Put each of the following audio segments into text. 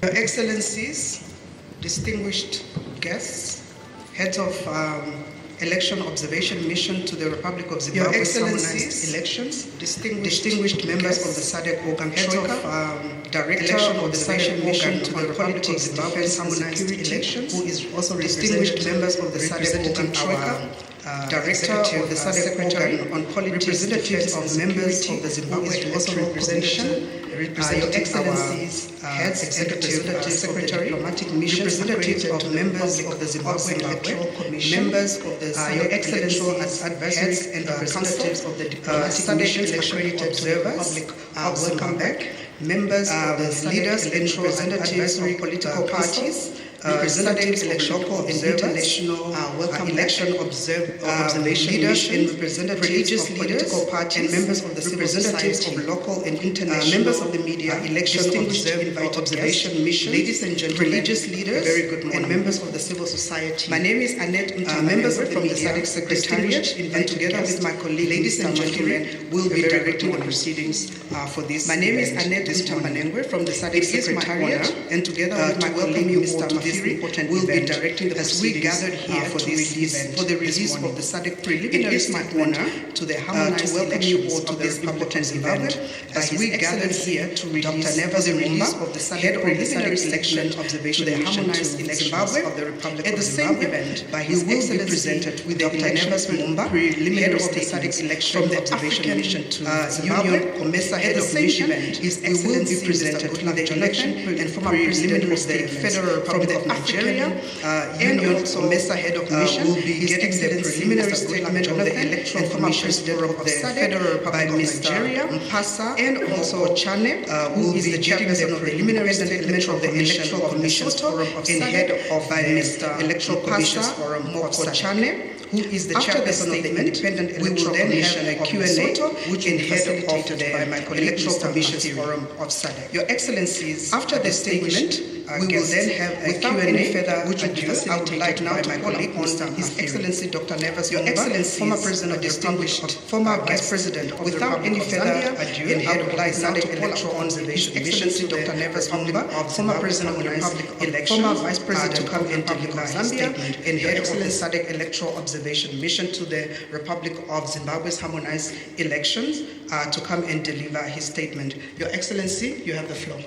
Your Excellencies, distinguished guests, heads of election observation mission to the Republic of Zimbabwe, Your Excellencies, elections, distinguished members of the SADC organ, heads of director of the SADC mission to the Republic of Zimbabwe, harmonized elections, who is also distinguished members of the SADC organ troika, director of the SADC organ on politics, representatives of members of the Zimbabwe Electoral Commission, Your Excellencies, heads, executive secretary, diplomatic missions, representatives of members of the Zimbabwe Electoral Commission, members of the Your Excellencies, advisors and representatives of the diplomatic missions, accredited observers, welcome back, members of the leaders and representatives of political parties, representatives of local and international election observation leaders and representatives of political parties and members of the representatives of local and international members of the media, election observation mission, ladies and gentlemen, religious leaders, very good morning, and members of the civil society. My name is Annette, members of the SADC Secretariat, and together with my colleague, ladies and gentlemen, will be directing the proceedings for this. My name is Annette from the SADC Secretariat, and together with my colleague, Mr. Important will be directing the as we gathered here for this event, for the release of the SADC preliminary. It is my honor to the harmonized to welcome you all to this important event as we gathered here to release the release of the SADC preliminary election observation to the harmonized elections of the Republic of Zimbabwe. At the same event, by His Excellency, presented with the elections preliminary of the SADC election from the observation mission to Zimbabwe. At the same event, His Excellency will be presented with the election and former president of the Federal Republic of Nigeria, Union Mesa head of mission, will be getting the preliminary statement of the electoral commission of the Federal Republic of Nigeria, Mpasa, and also Chane, who is the chairperson of the preliminary statement of the electoral commission and head of by Mr. Electoral Commissions Forum of Chane, who is the chairperson of the Independent Electoral Commission, a Q&A, which is facilitated by my Electoral Commissions Forum of SADC. Your Excellencies, after the statement, we will then have a Q&A further, which will be facilitated. I would like now to call upon His Excellency Dr. Neves, Your Excellency, former President of the distinguished former Vice President of the Republic of Zambia, and head of the SADC Electoral Observation Mission, Dr. Neves Omba, former President of the Republic of former Vice President to come and deliver his statement, and head of the SADC Electoral Observation Mission to the Republic of Zimbabwe's harmonized elections, to come and deliver his statement. Your Excellency, you have the floor.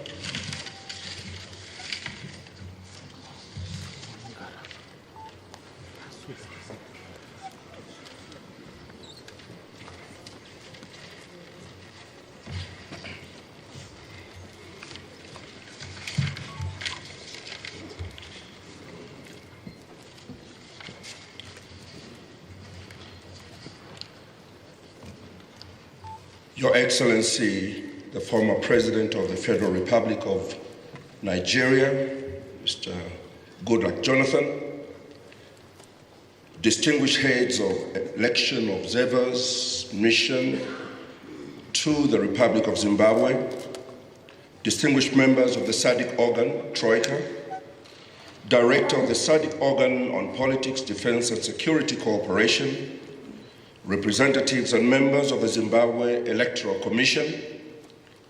Your Excellency, the former President of the Federal Republic of Nigeria, Mr. Goodluck Jonathan, distinguished heads of election observers mission to the Republic of Zimbabwe, distinguished members of the SADC organ, Troika, Director of the SADC organ on Politics, Defense and Security Cooperation, representatives and members of the Zimbabwe Electoral Commission,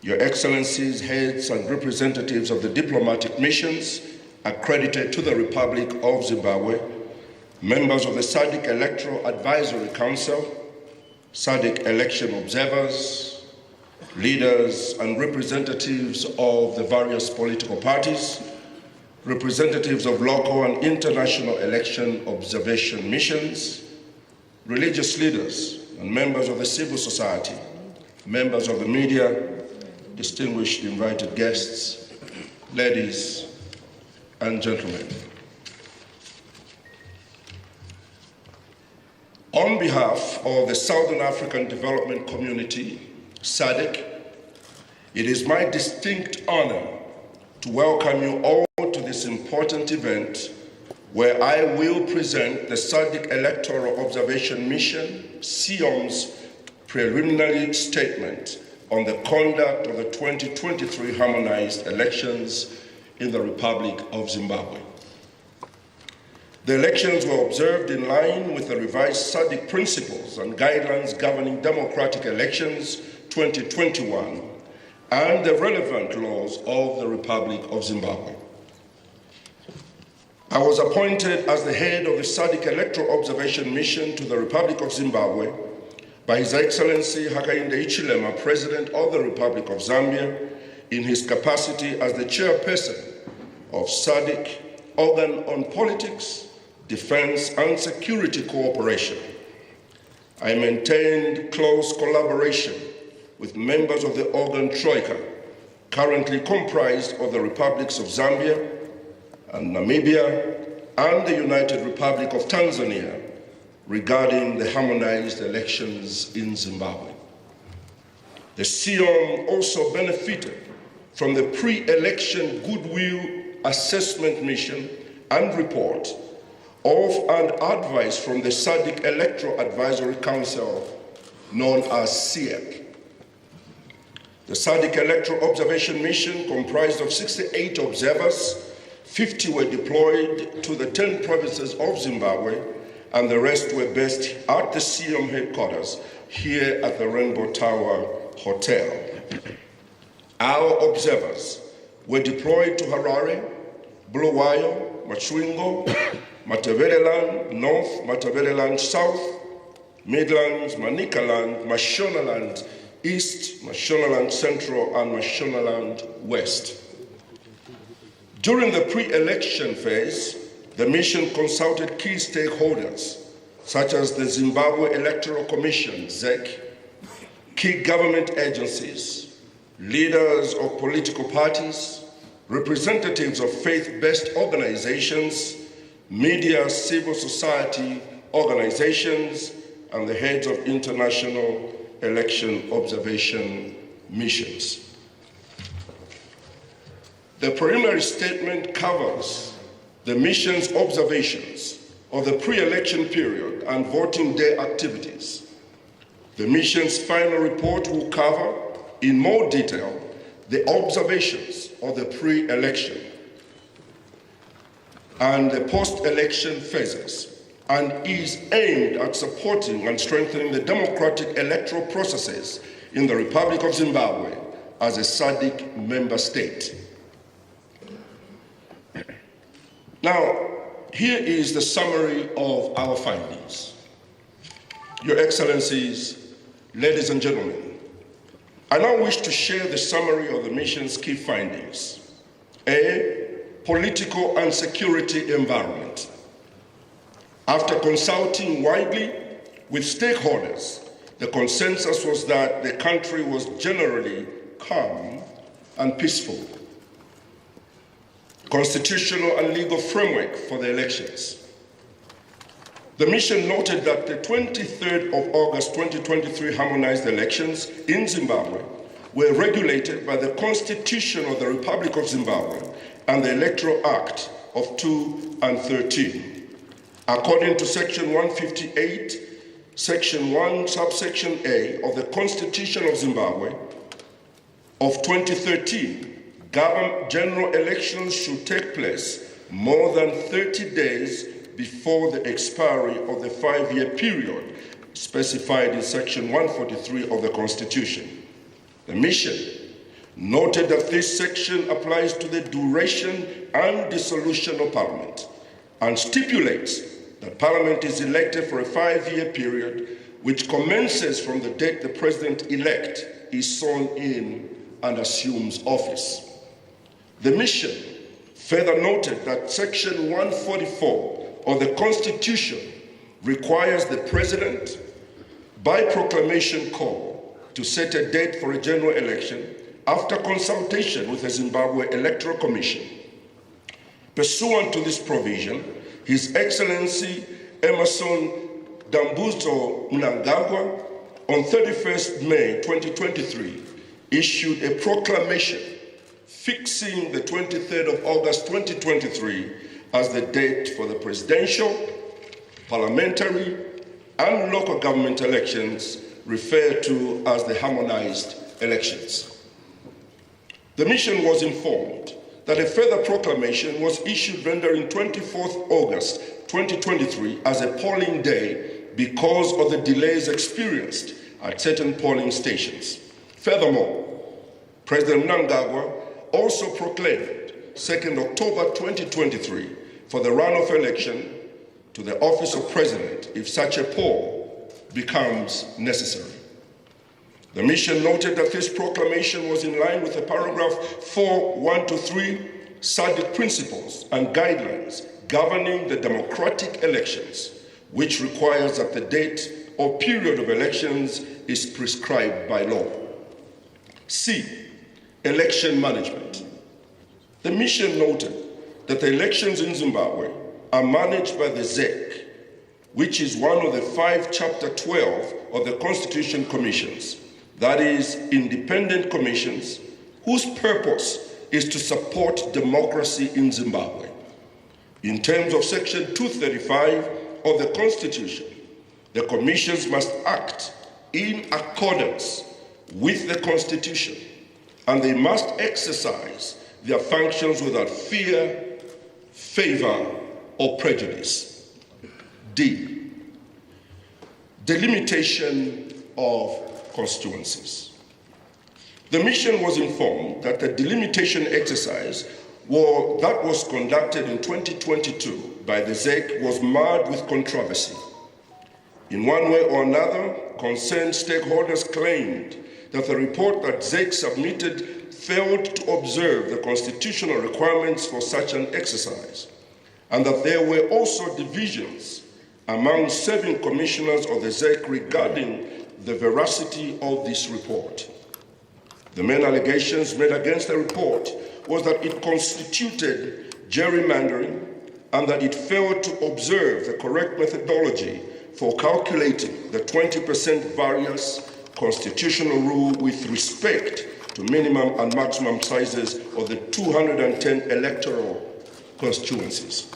Your Excellencies, heads and representatives of the diplomatic missions accredited to the Republic of Zimbabwe, members of the SADC Electoral Advisory Council, SADC election observers, leaders and representatives of the various political parties, representatives of local and international election observation missions, religious leaders and members of the civil society, members of the media, distinguished invited guests, ladies and gentlemen. On behalf of the Southern African Development Community, SADC, it is my distinct honor to welcome you all to this important event where I will present the SADC Electoral Observation Mission, SEOM's preliminary statement on the conduct of the 2023 harmonized elections in the Republic of Zimbabwe. The elections were observed in line with the revised SADC principles and guidelines governing democratic elections 2021 and the relevant laws of the Republic of Zimbabwe. I was appointed as the head of the SADC Electoral Observation Mission to the Republic of Zimbabwe by His Excellency Hakainde Hichilema, President of the Republic of Zambia, in his capacity as the chairperson of SADC Organ on Politics, Defense and Security Cooperation. I maintained close collaboration with members of the Organ Troika, currently comprised of the Republics of Zambia and Namibia and the United Republic of Tanzania, regarding the harmonized elections in Zimbabwe. The SIOM also benefited from the pre-election goodwill assessment mission and report of and advice from the SADC Electoral Advisory Council, known as SIEC. The SADC Electoral Observation Mission comprised of 68 observers. 50 were deployed to the 10 provinces of Zimbabwe, and the rest were based at the SIOM headquarters here at the Rainbow Tower Hotel. Our observers were deployed to Harare, Bulawayo, Machwingo, Mataveleland North, Mataveleland South, Midlands, Manicaland, Mashonaland East, Mashonaland Central, and Mashonaland West. During the pre-election phase, the mission consulted key stakeholders, such as the Zimbabwe Electoral Commission, ZEC, key government agencies, leaders of political parties, representatives of faith-based organizations, media, civil society organizations, and the heads of international election observation missions. The preliminary statement covers the mission's observations of the pre-election period and voting day activities. The mission's final report will cover in more detail the observations of the pre-election and the post-election phases, and is aimed at supporting and strengthening the democratic electoral processes in the Republic of Zimbabwe as a SADC member state. Now, here is the summary of our findings. Your Excellencies, ladies and gentlemen, I now wish to share the summary of the mission's key findings. A, political and security environment. After consulting widely with stakeholders, the consensus was that the country was generally calm and peaceful. Constitutional and legal framework for the elections. The mission noted that the 23rd of August 2023 harmonized elections in Zimbabwe were regulated by the Constitution of the Republic of Zimbabwe and the Electoral Act of 2013. According to Section 158, Section 1, Subsection A of the Constitution of Zimbabwe of 2013, general elections should take place more than 30 days before the expiry of the 5-year period specified in Section 143 of the Constitution. The mission noted that this section applies to the duration and dissolution of Parliament and stipulates that Parliament is elected for a 5-year period which commences from the date the President-elect is sworn in and assumes office. The mission further noted that Section 144 of the Constitution requires the President, by proclamation call, to set a date for a general election after consultation with the Zimbabwe Electoral Commission. Pursuant to this provision, His Excellency Emerson Dambudzo Mnangagwa, on 31st May 2023, issued a proclamation fixing the 23rd of August 2023 as the date for the presidential, parliamentary, and local government elections referred to as the harmonized elections. The mission was informed that a further proclamation was issued rendering 24th August 2023 as a polling day because of the delays experienced at certain polling stations. Furthermore, President Mnangagwa also proclaimed 2nd October 2023 for the runoff election to the office of president if such a poll becomes necessary. The mission noted that this proclamation was in line with the paragraph 4.1-3 SADC principles and guidelines governing the democratic elections, which requires that the date or period of elections is prescribed by law. C, election management. The mission noted that the elections in Zimbabwe are managed by the ZEC, which is one of the 5 Chapter 12 of the Constitution Commissions, that is, independent commissions whose purpose is to support democracy in Zimbabwe. In terms of Section 235 of the Constitution, the commissions must act in accordance with the Constitution, and they must exercise their functions without fear, favor, or prejudice. D, delimitation of constituencies. The mission was informed that the delimitation exercise that was conducted in 2022 by the ZEC was marred with controversy. In one way or another, concerned stakeholders claimed that the report that ZEC submitted failed to observe the constitutional requirements for such an exercise, and that there were also divisions among serving commissioners of the ZEC regarding the veracity of this report. The main allegations made against the report was that it constituted gerrymandering and that it failed to observe the correct methodology for calculating the 20% variance constitutional rule with respect to minimum and maximum sizes of the 210 electoral constituencies.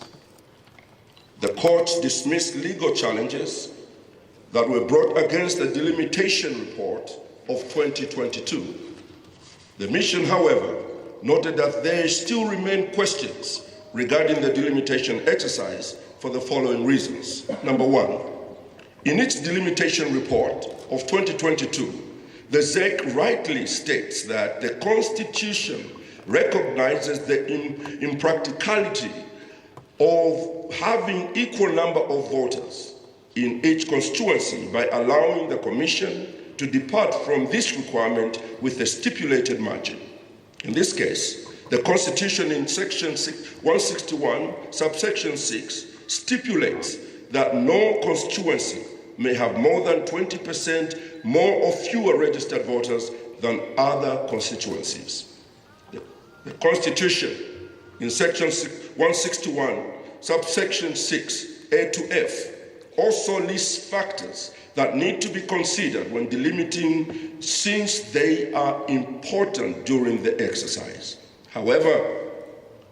The courts dismissed legal challenges that were brought against the delimitation report of 2022. The mission, however, noted that there still remain questions regarding the delimitation exercise for the following reasons. Number one, in its delimitation report of 2022, the ZEC rightly states that the Constitution recognizes the impracticality of having equal number of voters in each constituency by allowing the Commission to depart from this requirement with a stipulated margin. In this case, the Constitution in Section 161, subsection 6, stipulates that no constituency may have more than 20% more or fewer registered voters than other constituencies. The Constitution in Section 161, subsection 6, A to F, also lists factors that need to be considered when delimiting, since they are important during the exercise. However,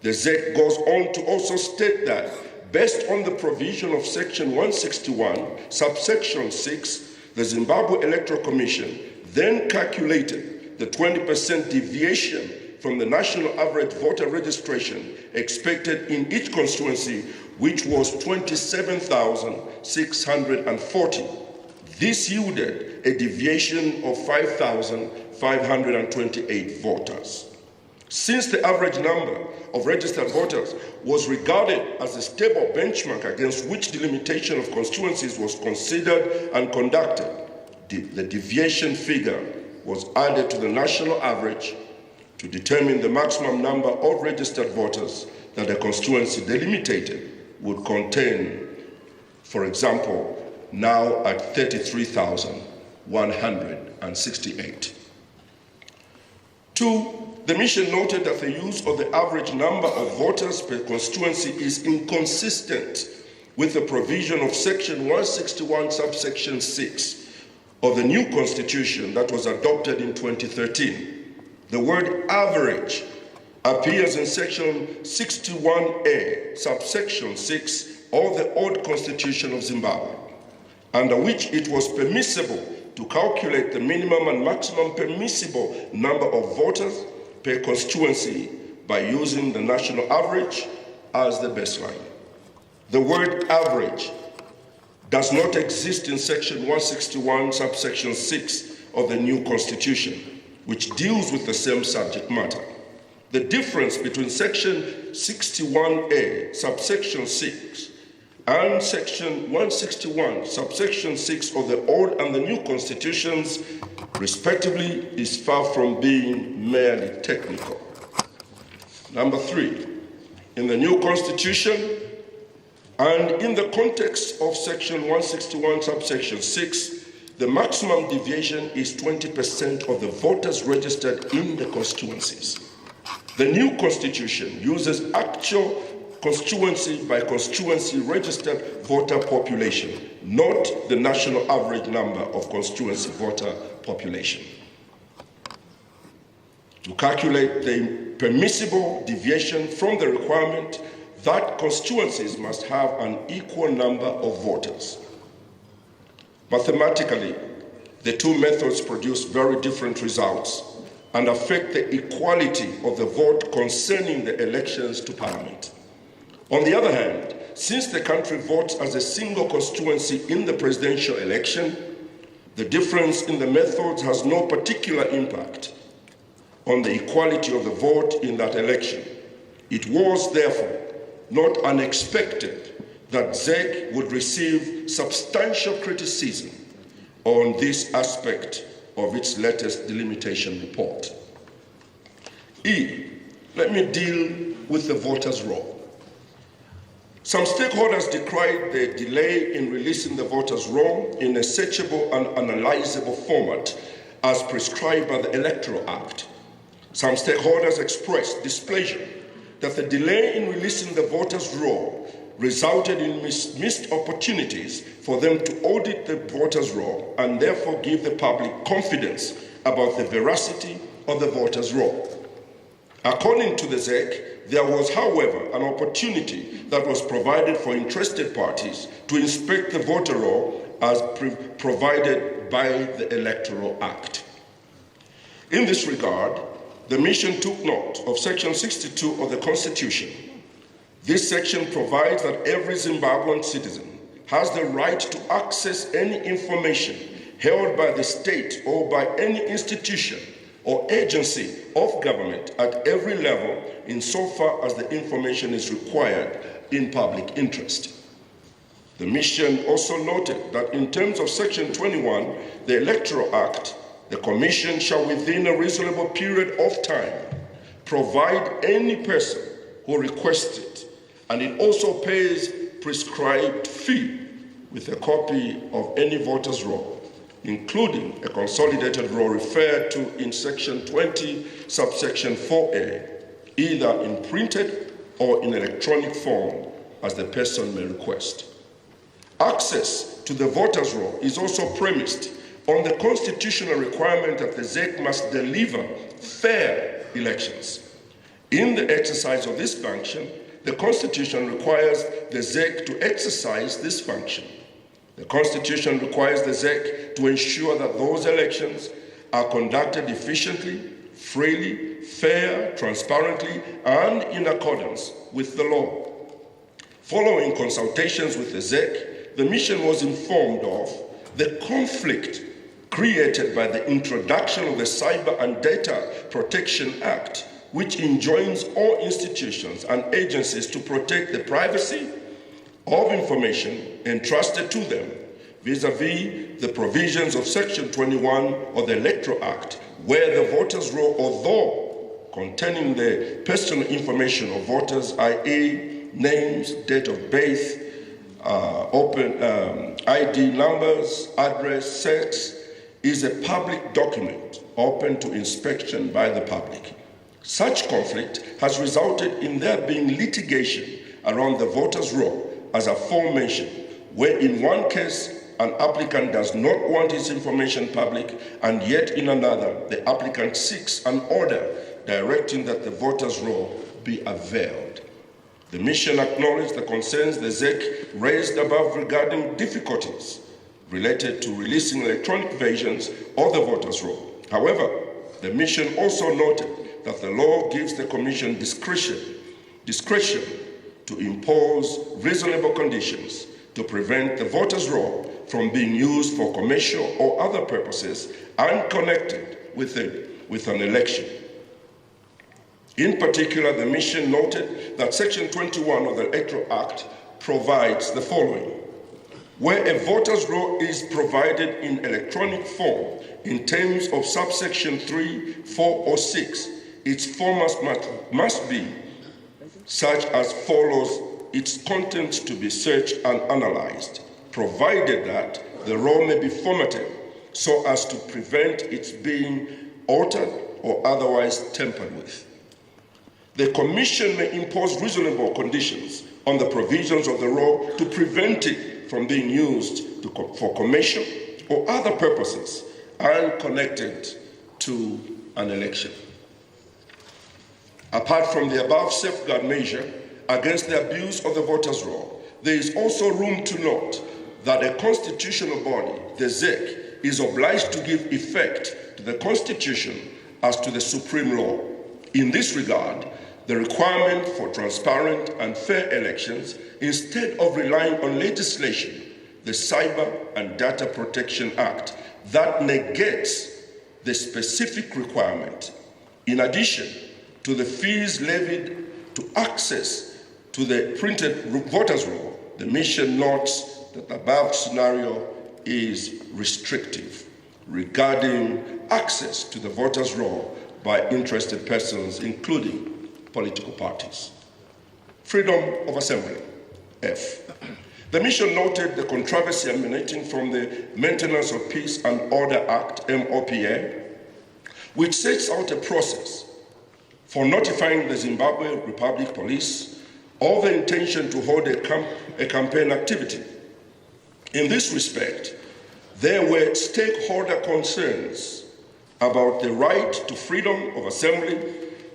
the ZEC goes on to also state that, based on the provision of Section 161, subsection 6, the Zimbabwe Electoral Commission then calculated the 20% deviation from the national average voter registration expected in each constituency, which was 27,640. This yielded a deviation of 5,528 voters. Since the average number of registered voters was regarded as a stable benchmark against which delimitation of constituencies was considered and conducted, the deviation figure was added to the national average to determine the maximum number of registered voters that a constituency delimited would contain, for example, now at 33,168. 2, the mission noted that the use of the average number of voters per constituency is inconsistent with the provision of Section 161, subsection 6 of the new Constitution that was adopted in 2013. The word average appears in Section 61A, subsection 6 of the old Constitution of Zimbabwe, under which it was permissible to calculate the minimum and maximum permissible number of voters per constituency by using the national average as the baseline. The word average does not exist in Section 161, subsection 6 of the new Constitution, which deals with the same subject matter. The difference between Section 61A, subsection 6, and Section 161, subsection 6 of the old and the new constitutions, respectively, is far from being merely technical. Number 3, in the new constitution, and in the context of Section 161, subsection 6, the maximum deviation is 20% of the voters registered in the constituencies. The new constitution uses actual constituency by constituency registered voter population, not the national average number of constituency voter population. To calculate the permissible deviation from the requirement that constituencies must have an equal number of voters. Mathematically, the two methods produce very different results and affect the equality of the vote concerning the elections to Parliament. On the other hand, since the country votes as a single constituency in the presidential election, the difference in the methods has no particular impact on the equality of the vote in that election. It was, therefore, not unexpected that ZEC would receive substantial criticism on this aspect of its latest delimitation report. Let me deal with the voters' roll. Some stakeholders decried the delay in releasing the voters' roll in a searchable and analyzable format as prescribed by the Electoral Act. Some stakeholders expressed displeasure that the delay in releasing the voters' roll resulted in missed opportunities for them to audit the voters' roll and therefore give the public confidence about the veracity of the voters' roll. According to the ZEC, there was, however, an opportunity that was provided for interested parties to inspect the voter roll as provided by the Electoral Act. In this regard, the mission took note of Section 62 of the Constitution. This section provides that every Zimbabwean citizen has the right to access any information held by the state or by any institution or agency of government at every level insofar as the information is required in public interest. The mission also noted that in terms of Section 21, the Electoral Act, the Commission shall within a reasonable period of time provide any person who requests it, and it also pays prescribed fee with a copy of any voter's roll, including a consolidated roll referred to in Section 20, subsection 4A, either in printed or in electronic form as the person may request. Access to the voter's roll is also premised on the constitutional requirement that the ZEC must deliver fair elections. In the exercise of this function, the Constitution requires the ZEC to exercise this function. The Constitution requires the ZEC to ensure that those elections are conducted efficiently, freely, fair, transparently, and in accordance with the law. Following consultations with the ZEC, the mission was informed of the conflict created by the introduction of the Cyber and Data Protection Act, which enjoins all institutions and agencies to protect the privacy of information entrusted to them vis-à-vis the provisions of Section 21 of the Electoral Act, where the voters' roll, although containing the personal information of voters, i.e. names, date of birth, ID numbers, address, sex, is a public document open to inspection by the public. Such conflict has resulted in there being litigation around the voters' roll as aforementioned, where in one case an applicant does not want his information public, and yet in another the applicant seeks an order directing that the voters' roll be unveiled. The mission acknowledged the concerns the ZEC raised above regarding difficulties related to releasing electronic versions of the voters' roll. However, the mission also noted that the law gives the Commission discretion to impose reasonable conditions to prevent the voters' roll from being used for commercial or other purposes unconnected with the with an election. In particular, the mission noted that Section 21 of the Electoral Act provides the following: where a voter's roll is provided in electronic form in terms of subsection 3, 4, or 6, its format must be such as follows: its contents to be searched and analyzed, provided that the roll may be formatted so as to prevent its being altered or otherwise tampered with. The Commission may impose reasonable conditions on the provisions of the roll to prevent it from being used for commercial or other purposes unconnected to an election. Apart from the above safeguard measure against the abuse of the voters' roll, there is also room to note that a constitutional body, the ZEC, is obliged to give effect to the Constitution as to the supreme law. In this regard, the requirement for transparent and fair elections, instead of relying on legislation, the Cyber and Data Protection Act, that negates the specific requirement. In addition to the fees levied to access to the printed voters' roll, the mission notes that the above scenario is restrictive regarding access to the voters' roll by interested persons, including political parties. Freedom of assembly, F. The mission noted the controversy emanating from the Maintenance of Peace and Order Act, MOPA, which sets out a process for notifying the Zimbabwe Republic Police of the intention to hold a campaign activity. In this respect, there were stakeholder concerns about the right to freedom of assembly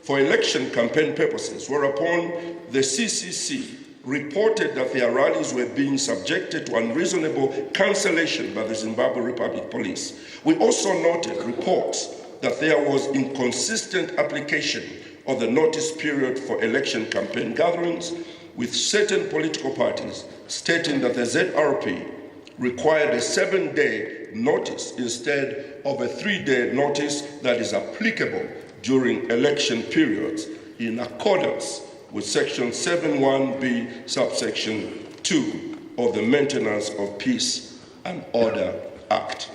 for election campaign purposes, whereupon the CCC reported that their rallies were being subjected to unreasonable cancellation by the Zimbabwe Republic Police. We also noted reports that there was inconsistent application of the notice period for election campaign gatherings, with certain political parties stating that the ZRP required a 7-day notice instead of a 3-day notice that is applicable during election periods, in accordance with Section 7(1)(b) subsection 2 of the Maintenance of Peace and Order Act.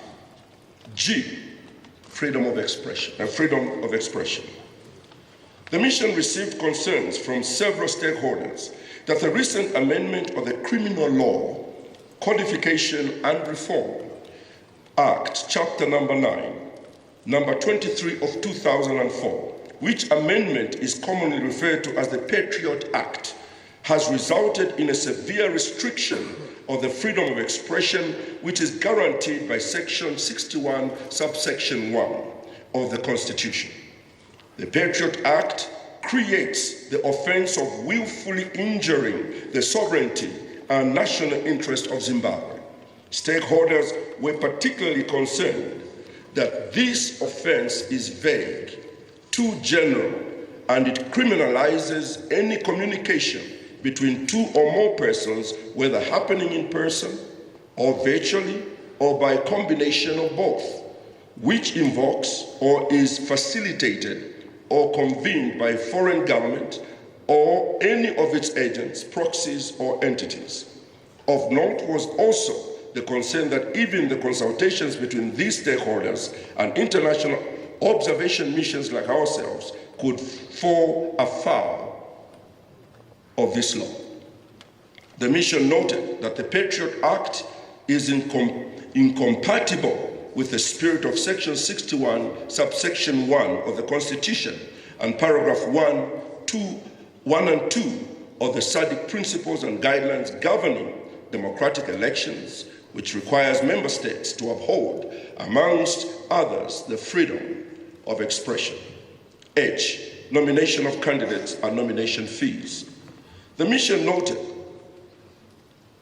G, freedom of expression. The mission received concerns from several stakeholders that the recent amendment of the Criminal Law Codification and Reform Act, Chapter number 9, number 23 of 2004, which amendment is commonly referred to as the Patriot Act, has resulted in a severe restriction of the freedom of expression, which is guaranteed by Section 61, subsection 1 of the Constitution. The Patriot Act creates the offense of willfully injuring the sovereignty and national interest of Zimbabwe. Stakeholders were particularly concerned that this offense is vague, too general, and it criminalizes any communication between two or more persons, whether happening in person or virtually or by a combination of both, which invokes or is facilitated or convened by a foreign government or any of its agents, proxies, or entities. Of note was also the concern that even the consultations between these stakeholders and international observation missions like ourselves could fall afoul of this law. The mission noted that the Patriot Act is incompatible with the spirit of Section 61, subsection 1 of the Constitution and paragraph 1 and 2 of the SADC Principles and Guidelines governing democratic elections, which requires member states to uphold, amongst others, the freedom of expression. H, nomination of candidates and nomination fees. The mission noted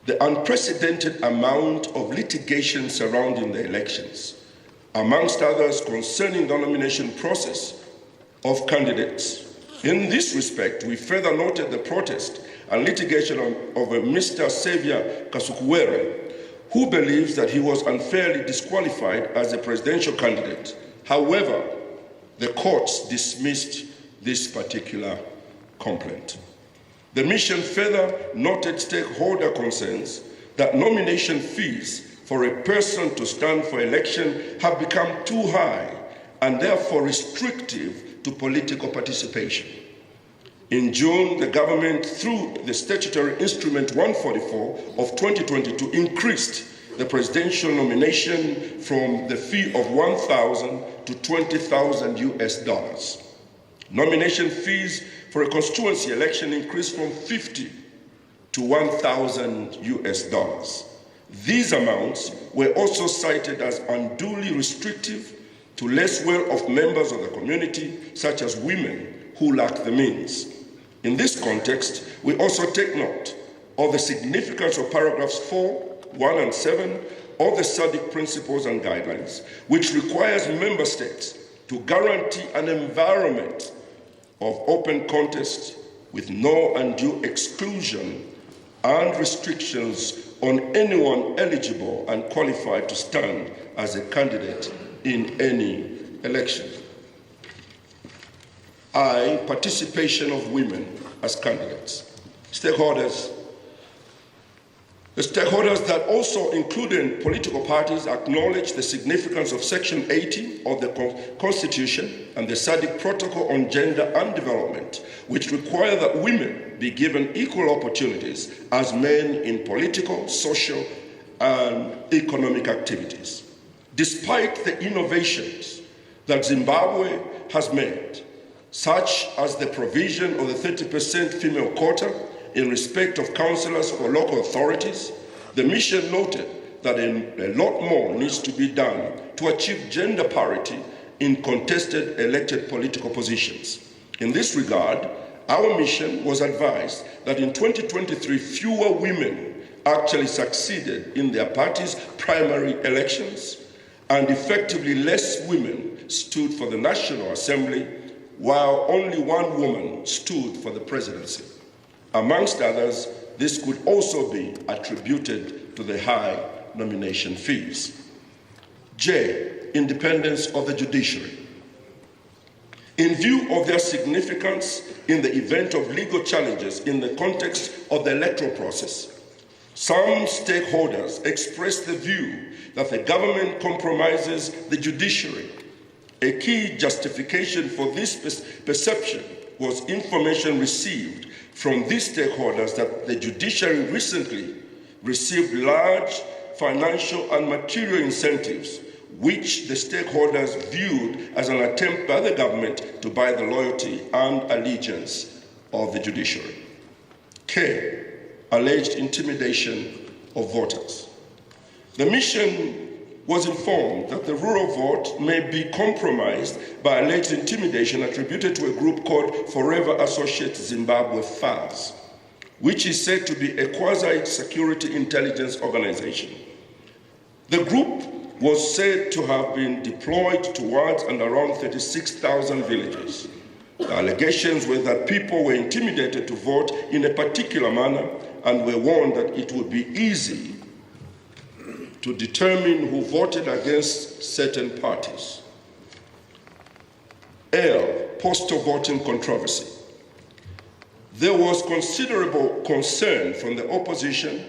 the unprecedented amount of litigation surrounding the elections, amongst others concerning the nomination process of candidates. In this respect, we further noted the protest and litigation of a Mr. Xavier Kasukuwere, who believes that he was unfairly disqualified as a presidential candidate. However, the courts dismissed this particular complaint. The mission further noted stakeholder concerns that nomination fees for a person to stand for election have become too high and therefore restrictive to political participation. In June, the government, through the statutory instrument 144 of 2022, increased the presidential nomination from the fee of $1,000 to $20,000 US. Nomination fees for a constituency election increased from $50 to $1,000 US. These amounts were also cited as unduly restrictive to less well-off members of the community, such as women who lack the means. In this context, we also take note of the significance of paragraphs 4, 1 and 7 of the SADC Principles and Guidelines, which requires member states to guarantee an environment of open contest with no undue exclusion and restrictions on anyone eligible and qualified to stand as a candidate in any election. Participation of women as candidates. The stakeholders that also included political parties acknowledge the significance of Section 80 of the Constitution and the SADC Protocol on Gender and Development, which require that women be given equal opportunities as men in political, social, and economic activities. Despite the innovations that Zimbabwe has made, such as the provision of the 30% female quota in respect of councillors for local authorities, the mission noted that a lot more needs to be done to achieve gender parity in contested elected political positions. In this regard, our mission was advised that in 2023, fewer women actually succeeded in their party's primary elections, and effectively less women stood for the National Assembly, while only one woman stood for the presidency. Amongst others, this could also be attributed to the high nomination fees. J, independence of the judiciary. In view of their significance in the event of legal challenges in the context of the electoral process, some stakeholders expressed the view that the government compromises the judiciary. A key justification for this perception was information received from these stakeholders that the judiciary recently received large financial and material incentives, which the stakeholders viewed as an attempt by the government to buy the loyalty and allegiance of the judiciary. K, alleged intimidation of voters. The mission was informed that the rural vote may be compromised by alleged intimidation attributed to a group called Forever Associate Zimbabwe FAZ, which is said to be a quasi-security intelligence organization. The group was said to have been deployed towards and around 36,000 villages. The allegations were that people were intimidated to vote in a particular manner and were warned that it would be easy to determine who voted against certain parties. L, postal voting controversy. There was considerable concern from the opposition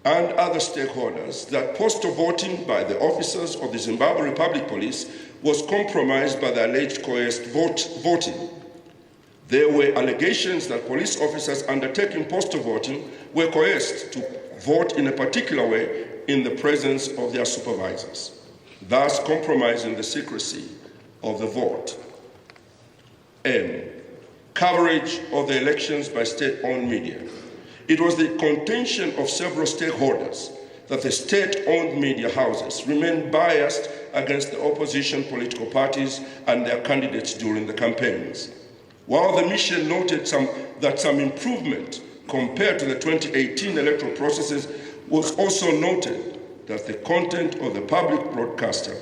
and other stakeholders that postal voting by the officers of the Zimbabwe Republic Police was compromised by the alleged coerced voting. There were allegations that police officers undertaking postal voting were coerced to vote in a particular way in the presence of their supervisors, thus compromising the secrecy of the vote. M, coverage of the elections by state-owned media. It was the contention of several stakeholders that the state-owned media houses remained biased against the opposition political parties and their candidates during the campaigns. While the mission noted that some improvement compared to the 2018 electoral processes, was also noted that the content of the public broadcaster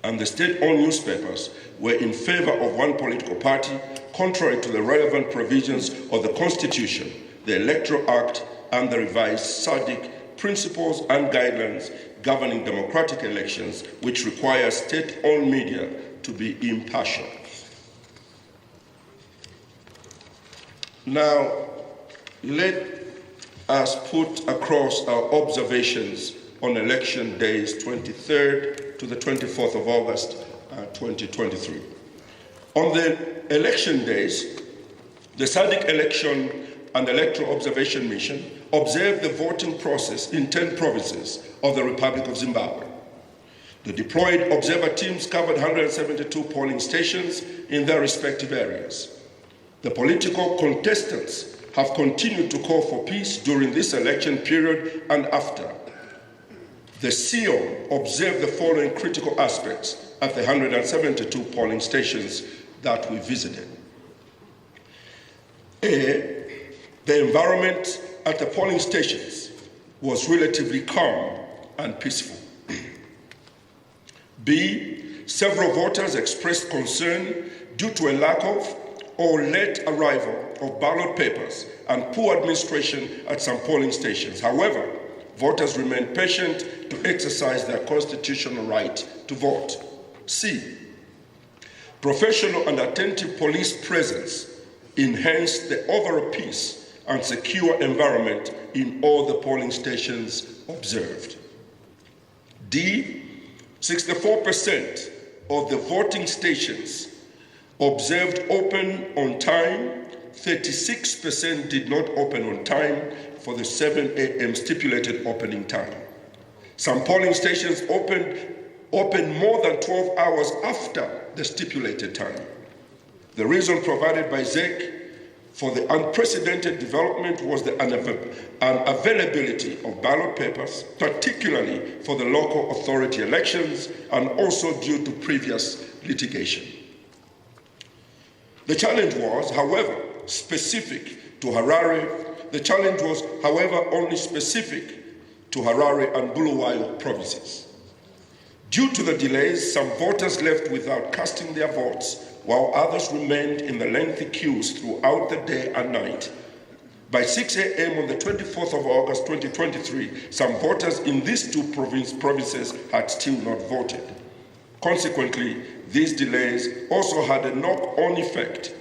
and the state-owned newspapers were in favor of one political party, contrary to the relevant provisions of the Constitution, the Electoral Act, and the revised SADC principles and guidelines governing democratic elections, which require state-owned media to be impartial. Now, let us put across our observations on election days 23rd to the 24th of August 2023. On the election days, the SADC Election and Electoral Observation Mission observed the voting process in 10 provinces of the Republic of Zimbabwe. The deployed observer teams covered 172 polling stations in their respective areas. The political contestants have continued to call for peace during this election period and after. The CEO observed the following critical aspects at the 172 polling stations that we visited. A, the environment at the polling stations was relatively calm and peaceful. B, several voters expressed concern due to a lack of or late arrival of ballot papers and poor administration at some polling stations. However, voters remained patient to exercise their constitutional right to vote. C, professional and attentive police presence enhanced the overall peace and secure environment in all the polling stations observed. D, 64% of the voting stations observed open on time, 36% did not open on time for the 7 a.m. stipulated opening time. Some polling stations opened more than 12 hours after the stipulated time. The reason provided by ZEC for the unprecedented development was the unavailability of ballot papers, particularly for the local authority elections, and also due to previous litigation. The challenge was, however, specific to Harare. The challenge was, however, only specific to Harare and Bulawayo provinces. Due to the delays, some voters left without casting their votes, while others remained in the lengthy queues throughout the day and night. By 6 a.m. on the 24th of August 2023, some voters in these two provinces had still not voted. Consequently, these delays also had a knock-on effect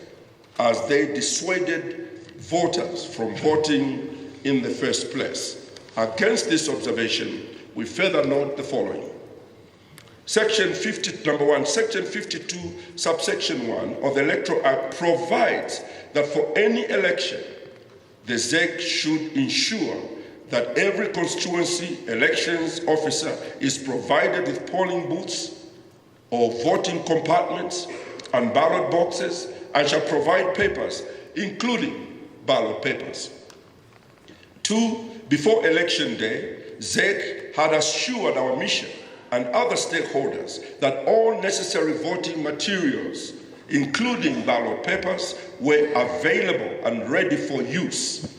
as they dissuaded voters from voting in the first place. Against this observation, we further note the following. Number 1, Section 52, subsection 1 of the Electoral Act provides that for any election, the ZEC should ensure that every constituency elections officer is provided with polling booths or voting compartments and ballot boxes and shall provide papers, including ballot papers. 2, before election day, ZEC had assured our mission and other stakeholders that all necessary voting materials, including ballot papers, were available and ready for use.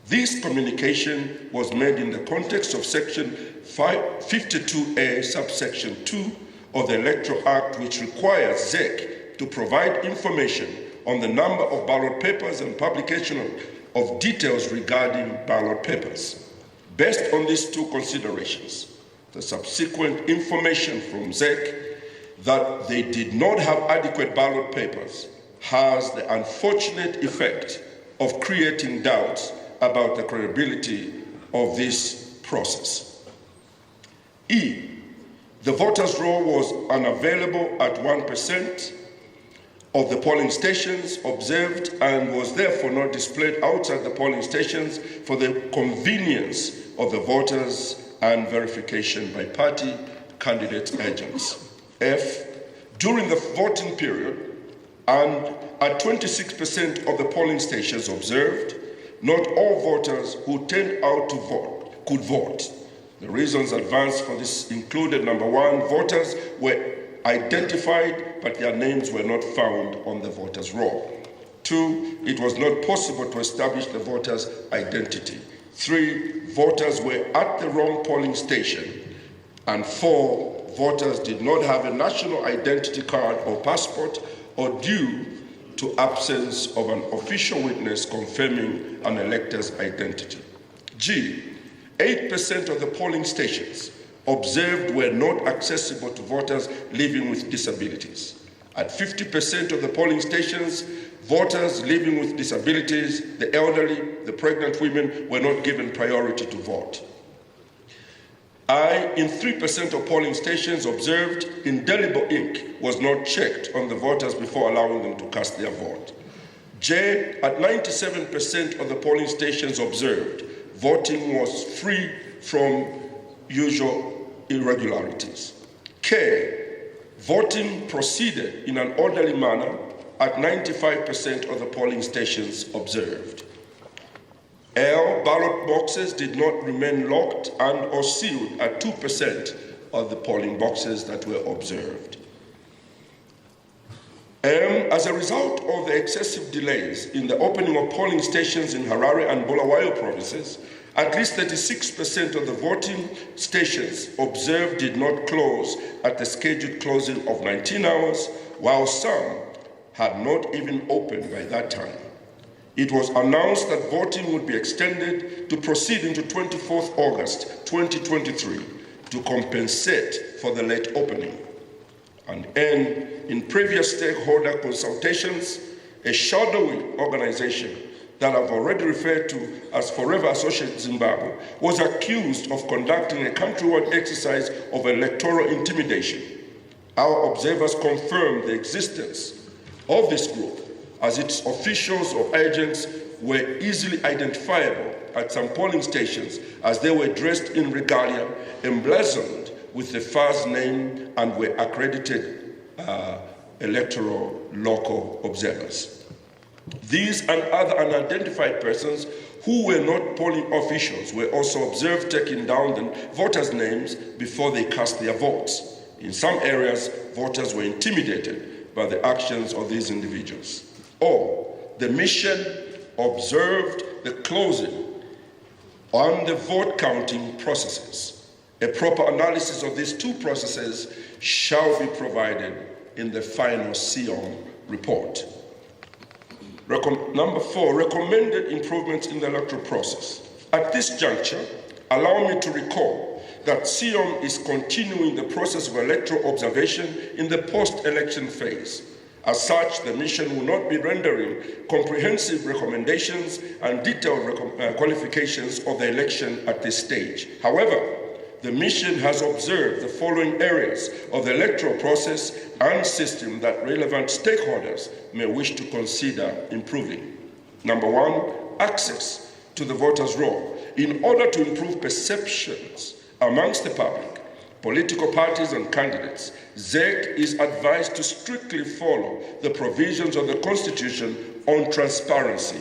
This communication was made in the context of Section 52A, subsection 2 of the Electoral Act, which requires ZEC to provide information on the number of ballot papers and publication of details regarding ballot papers. Based on these two considerations, the subsequent information from ZEC that they did not have adequate ballot papers has the unfortunate effect of creating doubts about the credibility of this process. E, the voters' roll was unavailable at 1% of the polling stations observed and was therefore not displayed outside the polling stations for the convenience of the voters and verification by party candidate agents. F, during the voting period, and at 26% of the polling stations observed, not all voters who turned out to vote could vote. The reasons advanced for this included, number 1, voters were identified, but their names were not found on the voters' roll. 2, it was not possible to establish the voter's identity. 3, voters were at the wrong polling station. And 4, voters did not have a national identity card or passport, or due to absence of an official witness confirming an elector's identity. G, 8% of the polling stations observed were not accessible to voters living with disabilities. At 50% of the polling stations, voters living with disabilities, the elderly, the pregnant women were not given priority to vote. In 3% of polling stations observed, indelible ink was not checked on the voters before allowing them to cast their vote. J, at 97% of the polling stations observed, voting was free from usual irregularities. K, voting proceeded in an orderly manner at 95% of the polling stations observed. L, ballot boxes did not remain locked and or sealed at 2% of the polling boxes that were observed. M, as a result of the excessive delays in the opening of polling stations in Harare and Bulawayo provinces, at least 36% of the voting stations observed did not close at the scheduled closing of 19 hours, while some had not even opened by that time. It was announced that voting would be extended to proceed into 24th August 2023 to compensate for the late opening. And N, in previous stakeholder consultations, a shadowy organization that I've already referred to as Forever Associate Zimbabwe was accused of conducting a countrywide exercise of electoral intimidation. Our observers confirmed the existence of this group, as its officials or agents were easily identifiable at some polling stations as they were dressed in regalia emblazoned with the FAR's name and were accredited electoral local observers. These and other unidentified persons who were not polling officials were also observed taking down the voters' names before they cast their votes. In some areas, voters were intimidated by the actions of these individuals. The mission observed the closing on the vote counting processes. A proper analysis of these two processes shall be provided in the final CIOM report. Number 4, recommended improvements in the electoral process. At this juncture, allow me to recall that CIOM is continuing the process of electoral observation in the post-election phase. As such, the mission will not be rendering comprehensive recommendations and detailed qualifications of the election at this stage. However, the mission has observed the following areas of the electoral process and system that relevant stakeholders may wish to consider improving. Number 1, access to the voters' roll. In order to improve perceptions amongst the public, political parties and candidates, ZEC is advised to strictly follow the provisions of the Constitution on transparency,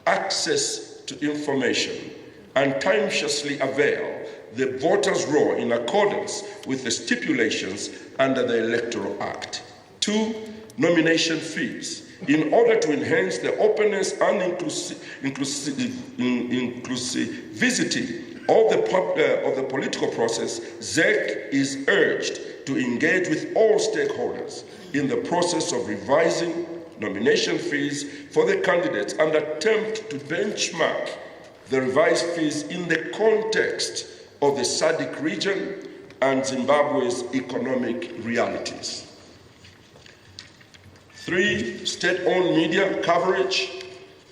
access to information, and timeously avail the voters' roll in accordance with the stipulations under the Electoral Act. 2, nomination fees. In order to enhance the openness and inclusivity of the political process, ZEC is urged to engage with all stakeholders in the process of revising nomination fees for the candidates and attempt to benchmark the revised fees in the context of the SADC region and Zimbabwe's economic realities. 3, state-owned media coverage.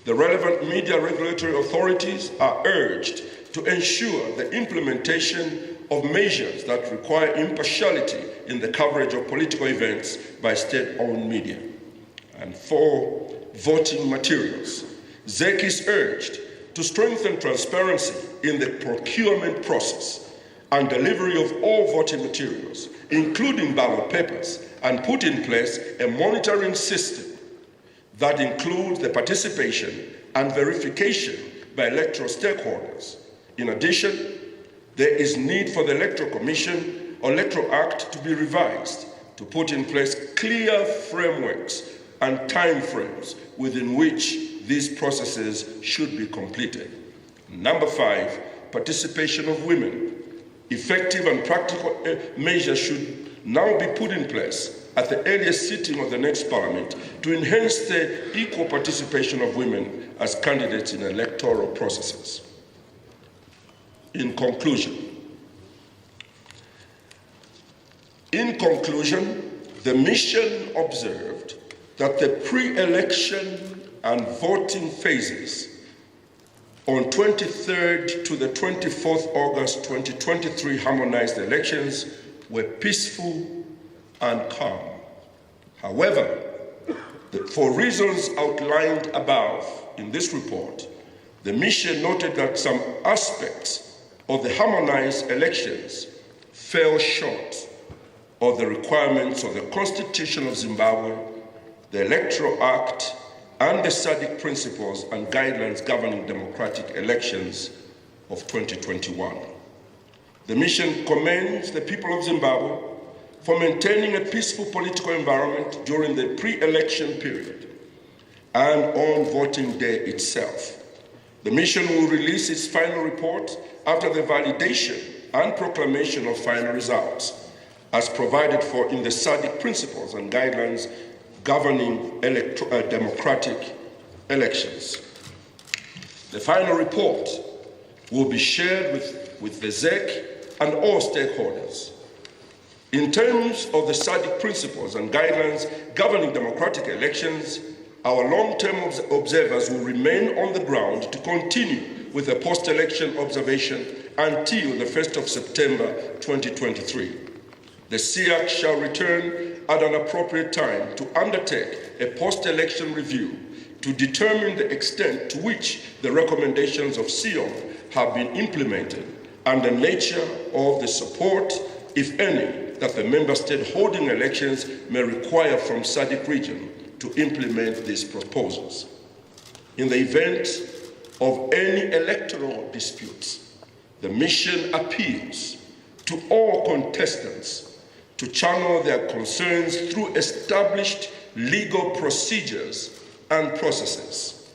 The relevant media regulatory authorities are urged to ensure the implementation of measures that require impartiality in the coverage of political events by state-owned media. And 4, voting materials. ZEC is urged to strengthen transparency in the procurement process and delivery of all voting materials, including ballot papers, and put in place a monitoring system that includes the participation and verification by electoral stakeholders. In addition, there is need for the Electoral Commission or Electoral Act to be revised to put in place clear frameworks and timeframes within which these processes should be completed. Number 5, participation of women. Effective and practical measures should now be put in place at the earliest sitting of the next Parliament to enhance the equal participation of women as candidates in electoral processes. In conclusion, the mission observed that the pre-election and voting phases on 23rd to the 24th August 2023 harmonized elections were peaceful and calm. However, for reasons outlined above in this report, the mission noted that some aspects of the harmonized elections fell short of the requirements of the Constitution of Zimbabwe, the Electoral Act, and the SADC principles and guidelines governing democratic elections of 2021. The mission commends the people of Zimbabwe for maintaining a peaceful political environment during the pre-election period and on voting day itself. The mission will release its final report after the validation and proclamation of final results, as provided for in the SADC principles and guidelines governing democratic elections. The final report will be shared with the ZEC and all stakeholders. In terms of the SADC principles and guidelines governing democratic elections, our long-term observers will remain on the ground to continue with the post-election observation until the 1st of September 2023. The SEAC shall return at an appropriate time to undertake a post-election review to determine the extent to which the recommendations of SEOM have been implemented and the nature of the support, if any, that the member state holding elections may require from SADC region to implement these proposals. In the event of any electoral disputes, the mission appeals to all contestants to channel their concerns through established legal procedures and processes.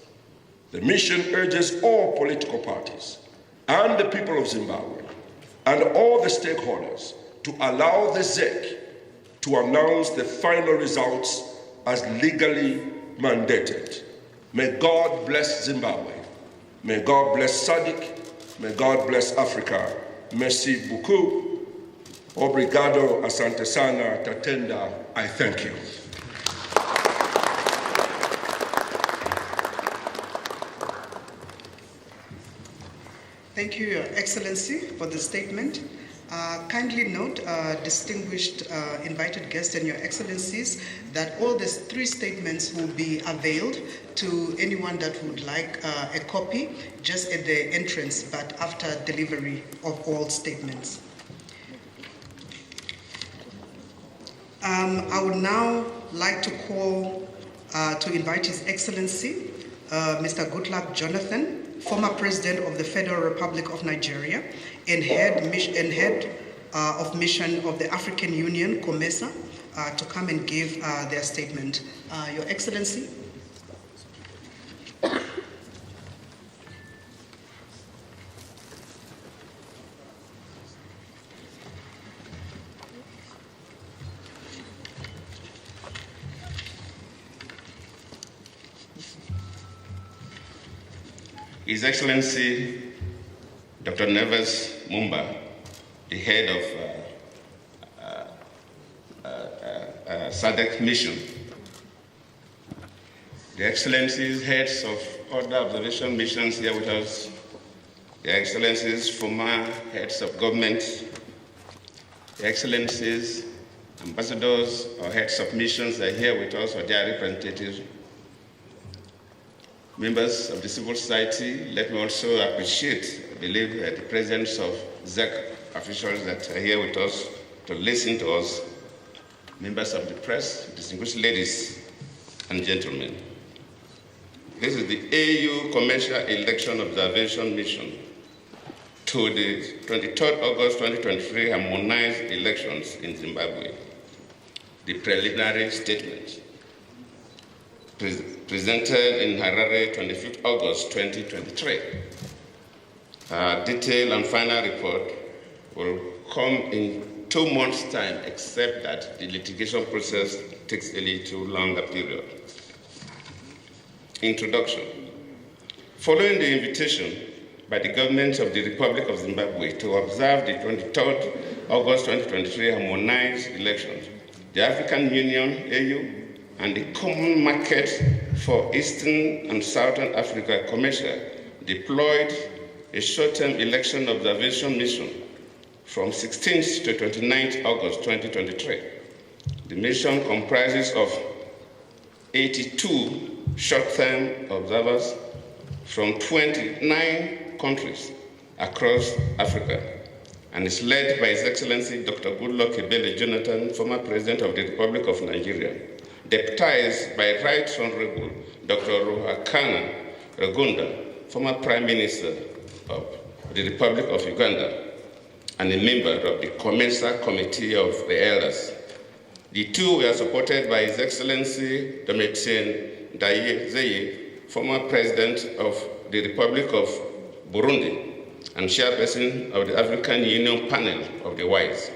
The mission urges all political parties and the people of Zimbabwe and all the stakeholders to allow the ZEC to announce the final results as legally mandated. May God bless Zimbabwe. May God bless SADC. May God bless Africa. Merci beaucoup. Obrigado, asante sana, tatenda. I thank you. Thank you, Your Excellency, for the statement. Kindly note, distinguished invited guests and Your Excellencies, that all these three statements will be availed to anyone that would like a copy just at the entrance, but after delivery of all statements. I would now like to call to invite His Excellency, Mr. Goodluck Jonathan, former President of the Federal Republic of Nigeria and head of mission of the African Union, COMESA, to come and give their statement. Your Excellency. His Excellency Dr. Neves Mumba, the head of SADC mission, the Excellencies, heads of other observation missions here with us, the Excellencies, former heads of government, the Excellencies, ambassadors or heads of missions are here with us or their representatives, members of the civil society. Let me also appreciate, I believe, the presence of ZEC officials that are here with us to listen to us, members of the press, distinguished ladies and gentlemen. This is the AU Commercial Election Observation Mission to the 23rd August 2023 harmonized elections in Zimbabwe. The preliminary statement presented in Harare, 25th August 2023. Detailed and final report will come in 2 months' time, except that the litigation process takes a little longer period. Introduction. Following the invitation by the government of the Republic of Zimbabwe to observe the 23rd August 2023 harmonized elections. The African Union, AU, and the Common Market for Eastern and Southern Africa, COMESA, deployed a short-term election observation mission from 16th to 29th August 2023. The mission comprises of 82 short-term observers from 29 countries across Africa and is led by His Excellency Dr. Goodluck Ebele Jonathan, former President of the Republic of Nigeria, deputized by Right Honorable Dr. Ruhakana Rugunda, former Prime Minister of the Republic of Uganda, and a member of the COMESA Committee of the Elders. The two were supported by His Excellency Domitien Ndayizeye, former President of the Republic of Burundi and chairperson of the African Union Panel of the Wise.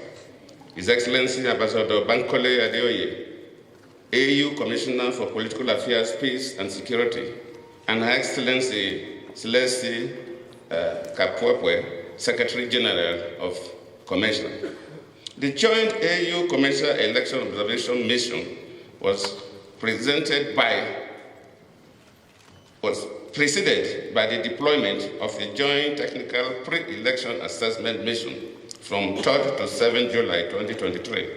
His Excellency Ambassador Bankole Adeoye, AU Commissioner for Political Affairs, Peace and Security, and Her Excellency Celeste Kapwepwe, Secretary General of COMESA. The joint AU COMESA election observation mission was preceded by the deployment of a joint technical pre-election assessment mission from 3rd to 7th July 2023.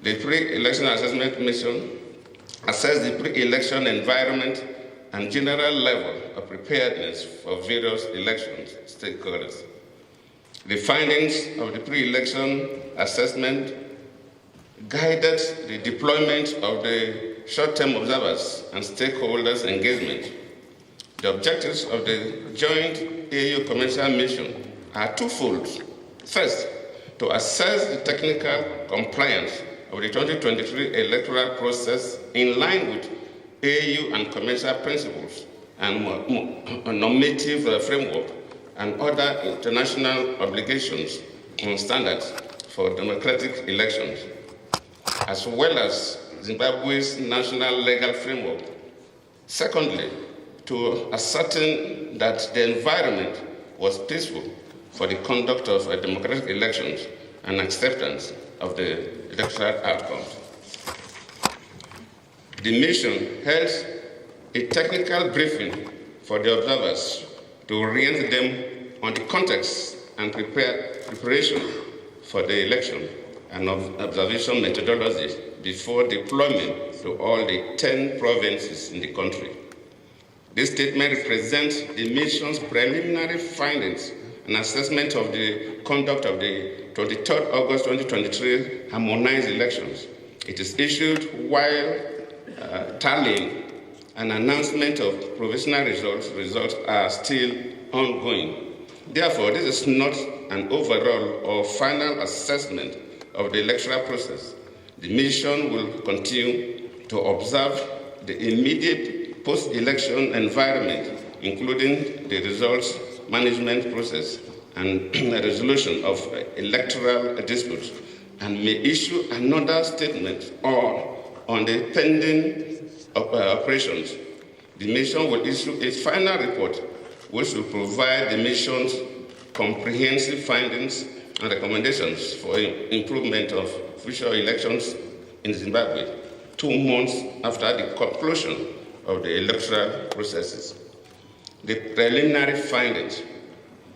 The pre-election assessment mission assessed the pre-election environment and general level of preparedness for various elections stakeholders. The findings of the pre-election assessment guided the deployment of the short-term observers and stakeholders' engagement. The objectives of the joint AU COMESA mission are twofold. First, to assess the technical compliance of the 2023 electoral process in line with AU and COMESA principles and normative framework and other international obligations and standards for democratic elections, as well as Zimbabwe's national legal framework. Secondly, to ascertain that the environment was peaceful for the conduct of democratic elections and acceptance of the electoral outcomes. The mission held a technical briefing for the observers to orient them on the context and preparation for the election and observation methodology before deployment to all the 10 provinces in the country. This statement represents the mission's preliminary findings and assessment of the conduct of the 23rd August 2023 harmonized elections. It is issued while tallying an announcement of provisional results are still ongoing. Therefore, this is not an overall or final assessment of the electoral process. The mission will continue to observe the immediate post-election environment, including the results management process and the resolution of electoral disputes, and may issue another statement on the pending operations. The mission will issue a final report which will provide the mission's comprehensive findings and recommendations for improvement of future elections in Zimbabwe 2 months after the conclusion of the electoral processes. The preliminary findings.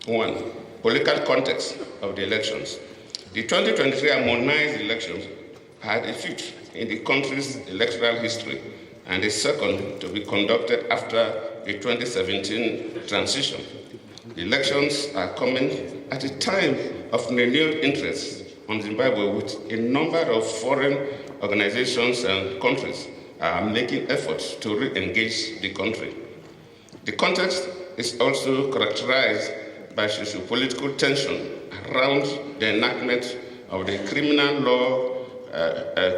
1. Political context of the elections. The 2023 harmonized elections had a feature in the country's electoral history and the second to be conducted after the 2017 transition. The elections are coming at a time of renewed interest on Zimbabwe, with a number of foreign organizations and countries are making efforts to re-engage the country. The context is also characterized by socio-political tension around the enactment of the Criminal Law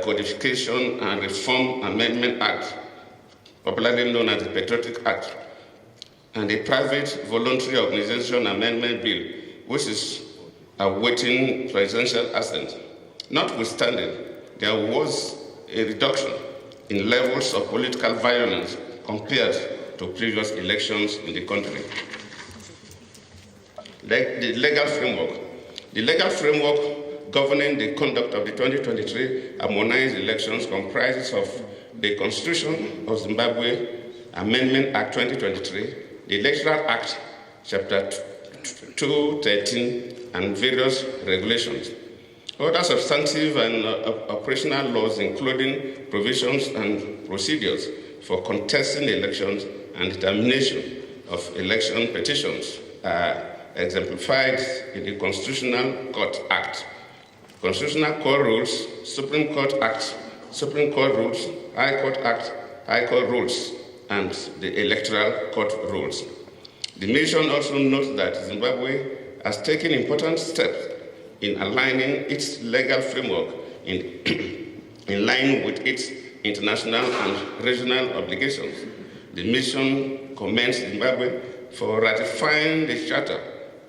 Codification and Reform Amendment Act, popularly known as the Patriotic Act, and the Private Voluntary Organization Amendment Bill, which is awaiting presidential assent. Notwithstanding, there was a reduction in levels of political violence compared to previous elections in the country. The legal framework. The legal framework governing the conduct of the 2023 harmonized elections comprises of the Constitution of Zimbabwe Amendment Act 2023, the Electoral Act, Chapter 213, and various regulations. Other substantive and operational laws, including provisions and procedures for contesting elections and determination of election petitions, are exemplified in the Constitutional Court Act, Constitutional Court Rules, Supreme Court Act, Supreme Court Rules, High Court Act, High Court Rules, and the Electoral Court Rules. The mission also notes that Zimbabwe has taken important steps in aligning its legal framework in line with its international and regional obligations. The mission commends Zimbabwe for ratifying the Charter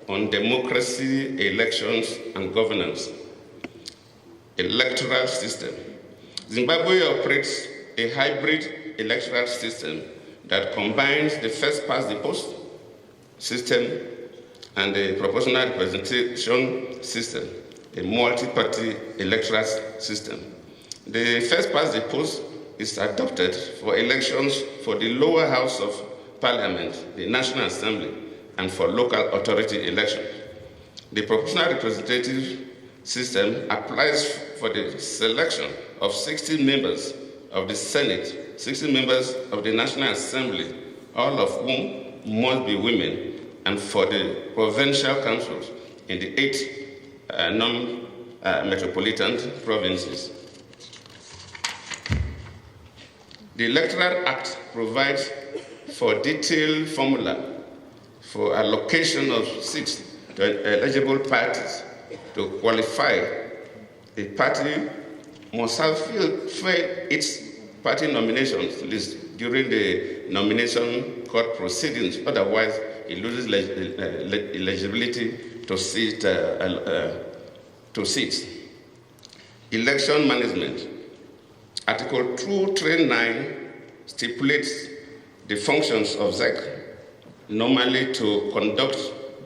on Democracy, Elections, and Governance. Electoral system. Zimbabwe operates a hybrid electoral system that combines the first-past-the-post system and the proportional representation system, a multi-party electoral system. The first-past-the-post is adopted for elections for the lower house of Parliament, the National Assembly, and for local authority elections. The proportional representative system applies for the selection of 60 members of the Senate, 60 members of the National Assembly, all of whom must be women, and for the provincial councils in the 8 non-metropolitan provinces. The Electoral Act provides for detailed formula for allocation of seats to eligible parties. To qualify, a party must have filed its party nominations list during the nomination court proceedings, otherwise it loses eligibility to seats. Election management. Article 239 stipulates the functions of ZEC, normally to conduct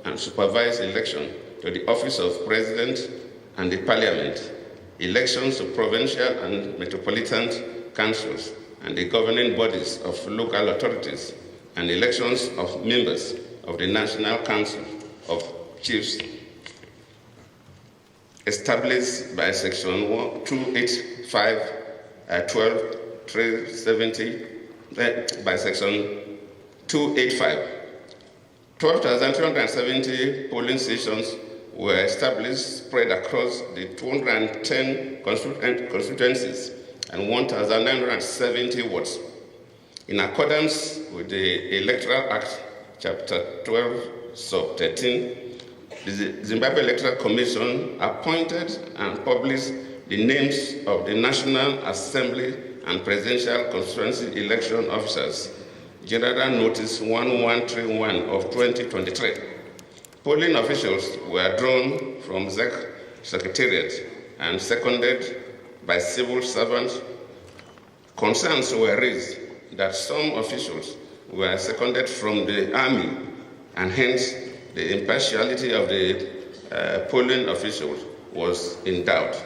and supervise election to the office of President and the Parliament, elections to provincial and metropolitan councils and the governing bodies of local authorities, and elections of members of the National Council of Chiefs, established by Section 285, 12, 370, by Section 285. 12,270 polling stations were established, spread across the 210 constituencies and 1,970 wards. In accordance with the Electoral Act, Chapter 12, Sub 13, the Zimbabwe Electoral Commission appointed and published the names of the National Assembly and Presidential Constituency Election Officers, General Notice 1131 of 2023. Polling officials were drawn from ZEC Secretariat and seconded by civil servants. Concerns were raised that some officials were seconded from the army, and hence the impartiality of the polling officials was in doubt.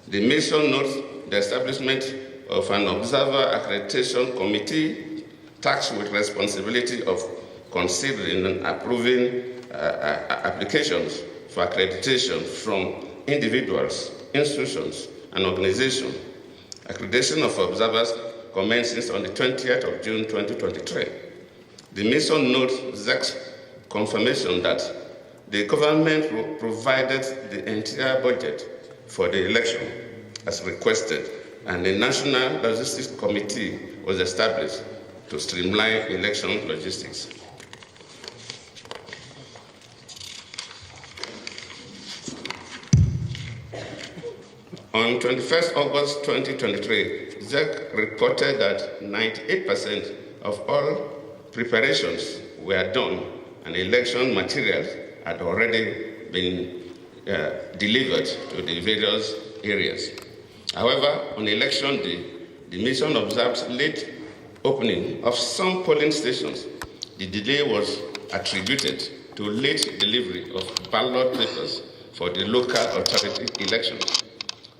The mission notes the establishment of an observer accreditation committee tasked with responsibility of considering and approving applications for accreditation from individuals, institutions, and organizations. Accreditation of observers commences on the 20th of June 2023. The mission notes ZEC's confirmation that the government provided the entire budget for the election as requested, and the National Logistics Committee was established to streamline election logistics. On 21st August 2023, ZEC reported that 98% of all preparations were done and election materials had already been delivered to the various areas. However, on election day, the mission observed late opening of some polling stations. The delay was attributed to late delivery of ballot papers for the local authority elections.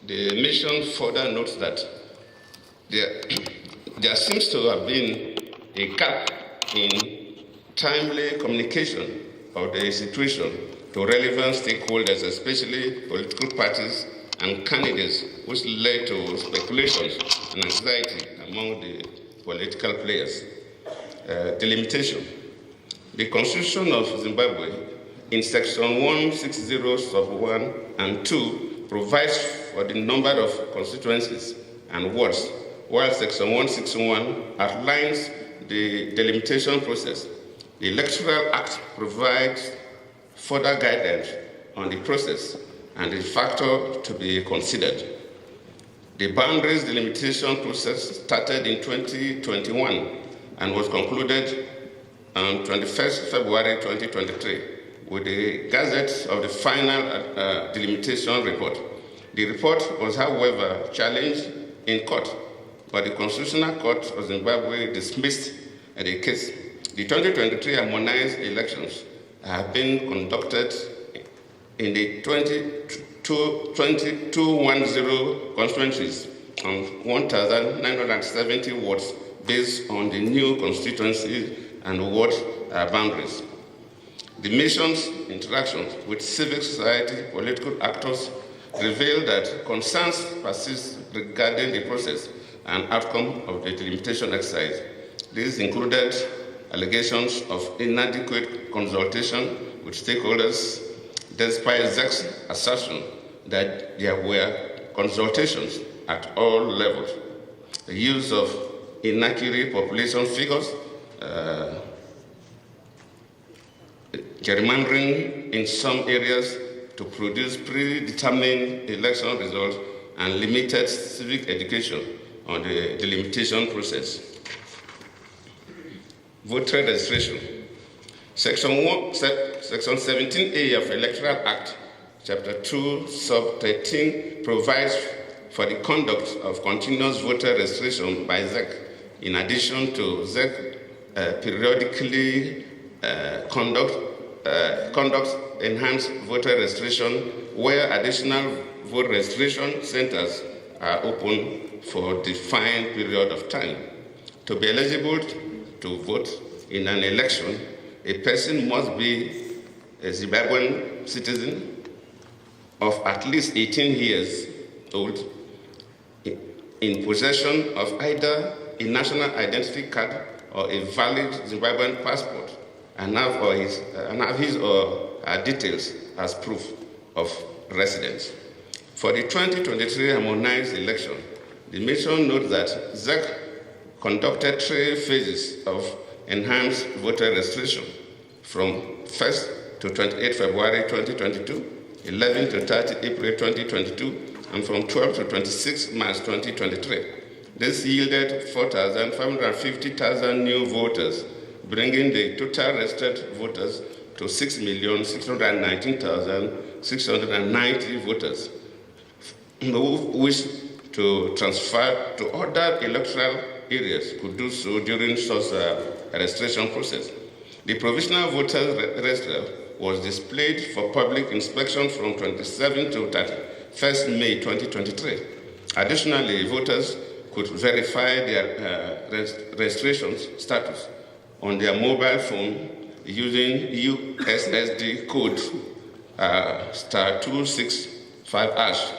The mission further notes that there seems to have been a gap in timely communication of the situation to relevant stakeholders, especially political parties and candidates, which led to speculations and anxiety among the political players. Delimitation. The Constitution of Zimbabwe, in Section 160 sub 1 and 2, provides for the number of constituencies and wards, while Section 161 outlines the delimitation process. The Electoral Act provides further guidance on the process and the factor to be considered. The boundaries delimitation process started in 2021 and was concluded on 21st February 2023 with the Gazette of the final delimitation report. The report was, however, challenged in court, but the Constitutional Court of Zimbabwe dismissed the case. The 2023 harmonized elections have been conducted in the 2210 constituencies on 1,970 wards based on the new constituency and ward boundaries. The mission's interactions with civic society, political actors, revealed that concerns persist regarding the process and outcome of the delimitation exercise. These included allegations of inadequate consultation with stakeholders, despite ZEC's assertion that there were consultations at all levels. The use of inaccurate population figures, gerrymandering in some areas to produce predetermined election results, and limited civic education on the delimitation process. Voter registration. Section 17A of Electoral Act, Chapter 2, Sub 13 provides for the conduct of continuous voter registration by ZEC, in addition to ZEC periodically conducts enhanced voter registration where additional voter registration centers are open for a defined period of time. To be eligible to vote in an election, a person must be a Zimbabwean citizen of at least 18 years old, in possession of either a national identity card or a valid Zimbabwean passport, and have his or her details as proof of residence. For the 2023 harmonized election, the mission notes that ZEC conducted 3 phases of enhanced voter registration from 1st to 28 February 2022, 11 to 30 April 2022, and from 12 to 26 March 2023. This yielded 4,550,000 new voters, bringing the total registered voters to 6,619,690 voters who wish to transfer to other electoral areas could do so during such a registration process. The provisional voters register was displayed for public inspection from 27 to 31st May 2023. Additionally, voters could verify their registration status on their mobile phone using USSD code *265#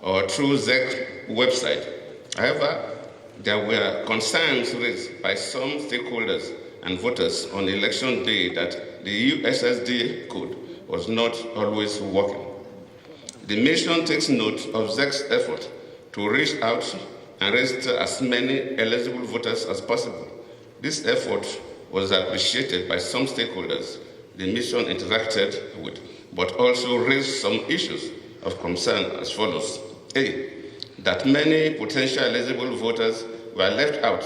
or through ZEC website. However, there were concerns raised by some stakeholders and voters on election day that the USSD code was not always working. The mission takes note of ZEC's effort to reach out and register as many eligible voters as possible. This effort was appreciated by some stakeholders the mission interacted with, but also raised some issues of concern as follows. A, that many potential eligible voters were left out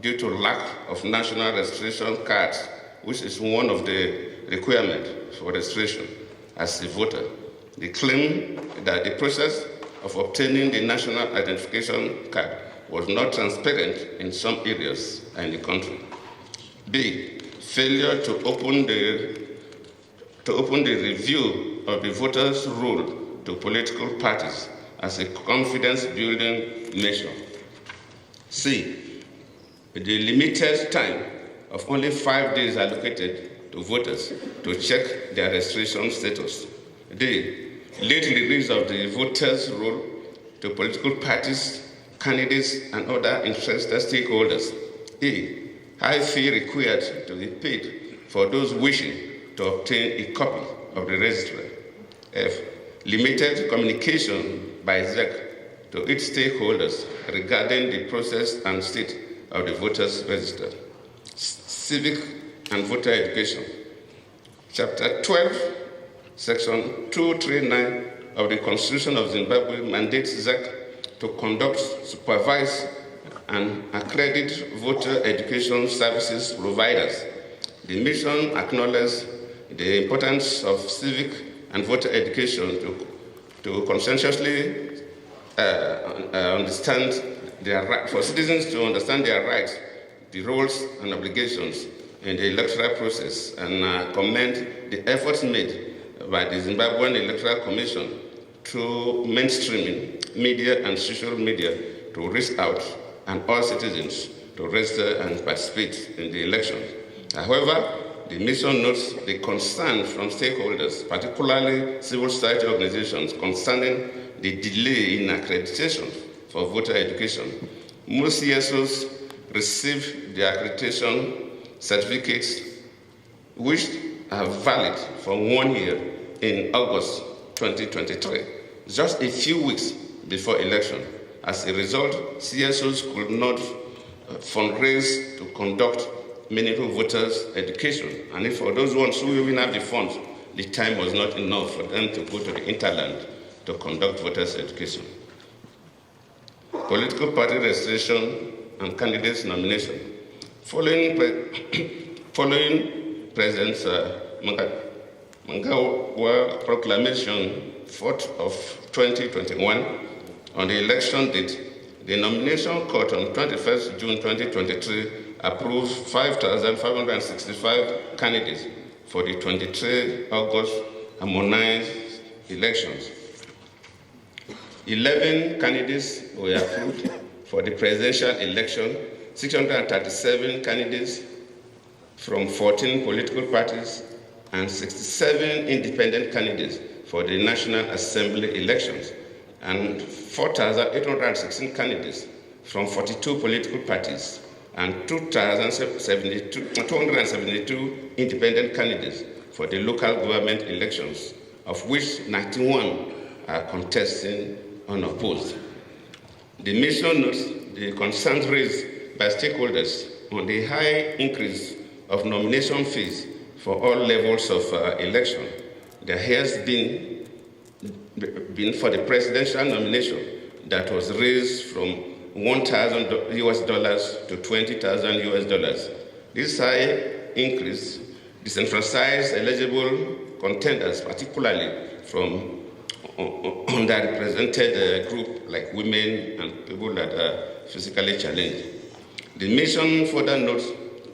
due to lack of national registration cards, which is one of the requirements for registration as a voter. They claim that the process of obtaining the national identification card was not transparent in some areas in the country. B, failure to open the to open the review of the voters' roll to political parties as a confidence-building measure. C, the limited time of only 5 days allocated to voters to check their registration status. D, late release of the voters' roll to political parties, candidates, and other interested stakeholders. E, high fee required to be paid for those wishing to obtain a copy of the register. F, limited communication by ZEC to its stakeholders regarding the process and state of the voters' register. Civic and voter education. Chapter 12, Section 239 of the Constitution of Zimbabwe mandates ZEC to conduct, supervise, and accredit voter education services providers. The mission acknowledges the importance of civic and voter education to conscientiously understand their right, for citizens to understand their rights, the roles and obligations in the electoral process, and commend the efforts made by the Zimbabwean Electoral Commission through mainstreaming media and social media to reach out and all citizens to register and participate in the elections. However, the mission notes the concern from stakeholders, particularly civil society organizations, concerning the delay in accreditation for voter education. Most CSOs receive their accreditation certificates, which are valid for 1 year in August 2023, just a few weeks before election. As a result, CSOs could not fundraise to conduct meaningful voters' education. And if for those ones who even have the funds, the time was not enough for them to go to the hinterland to conduct voters' education. Political party registration and candidates nomination. Following President Mnangagwa proclamation 4th of 2021 on the election date, the nomination court on 21st June 2023 approved 5,565 candidates for the 23 August harmonized elections. 11 candidates were approved for the presidential election, 637 candidates from 14 political parties, and 67 independent candidates for the National Assembly elections, and 4,816 candidates from 42 political parties, and 272 independent candidates for the local government elections, of which 91 are contesting unopposed. The mission notes the concerns raised by stakeholders on the high increase of nomination fees for all levels of election. There has been for the presidential nomination that was raised from $1,000 US to $20,000 US. This high increase disenfranchised eligible contenders, particularly from underrepresented group like women and people that are physically challenged. The mission further notes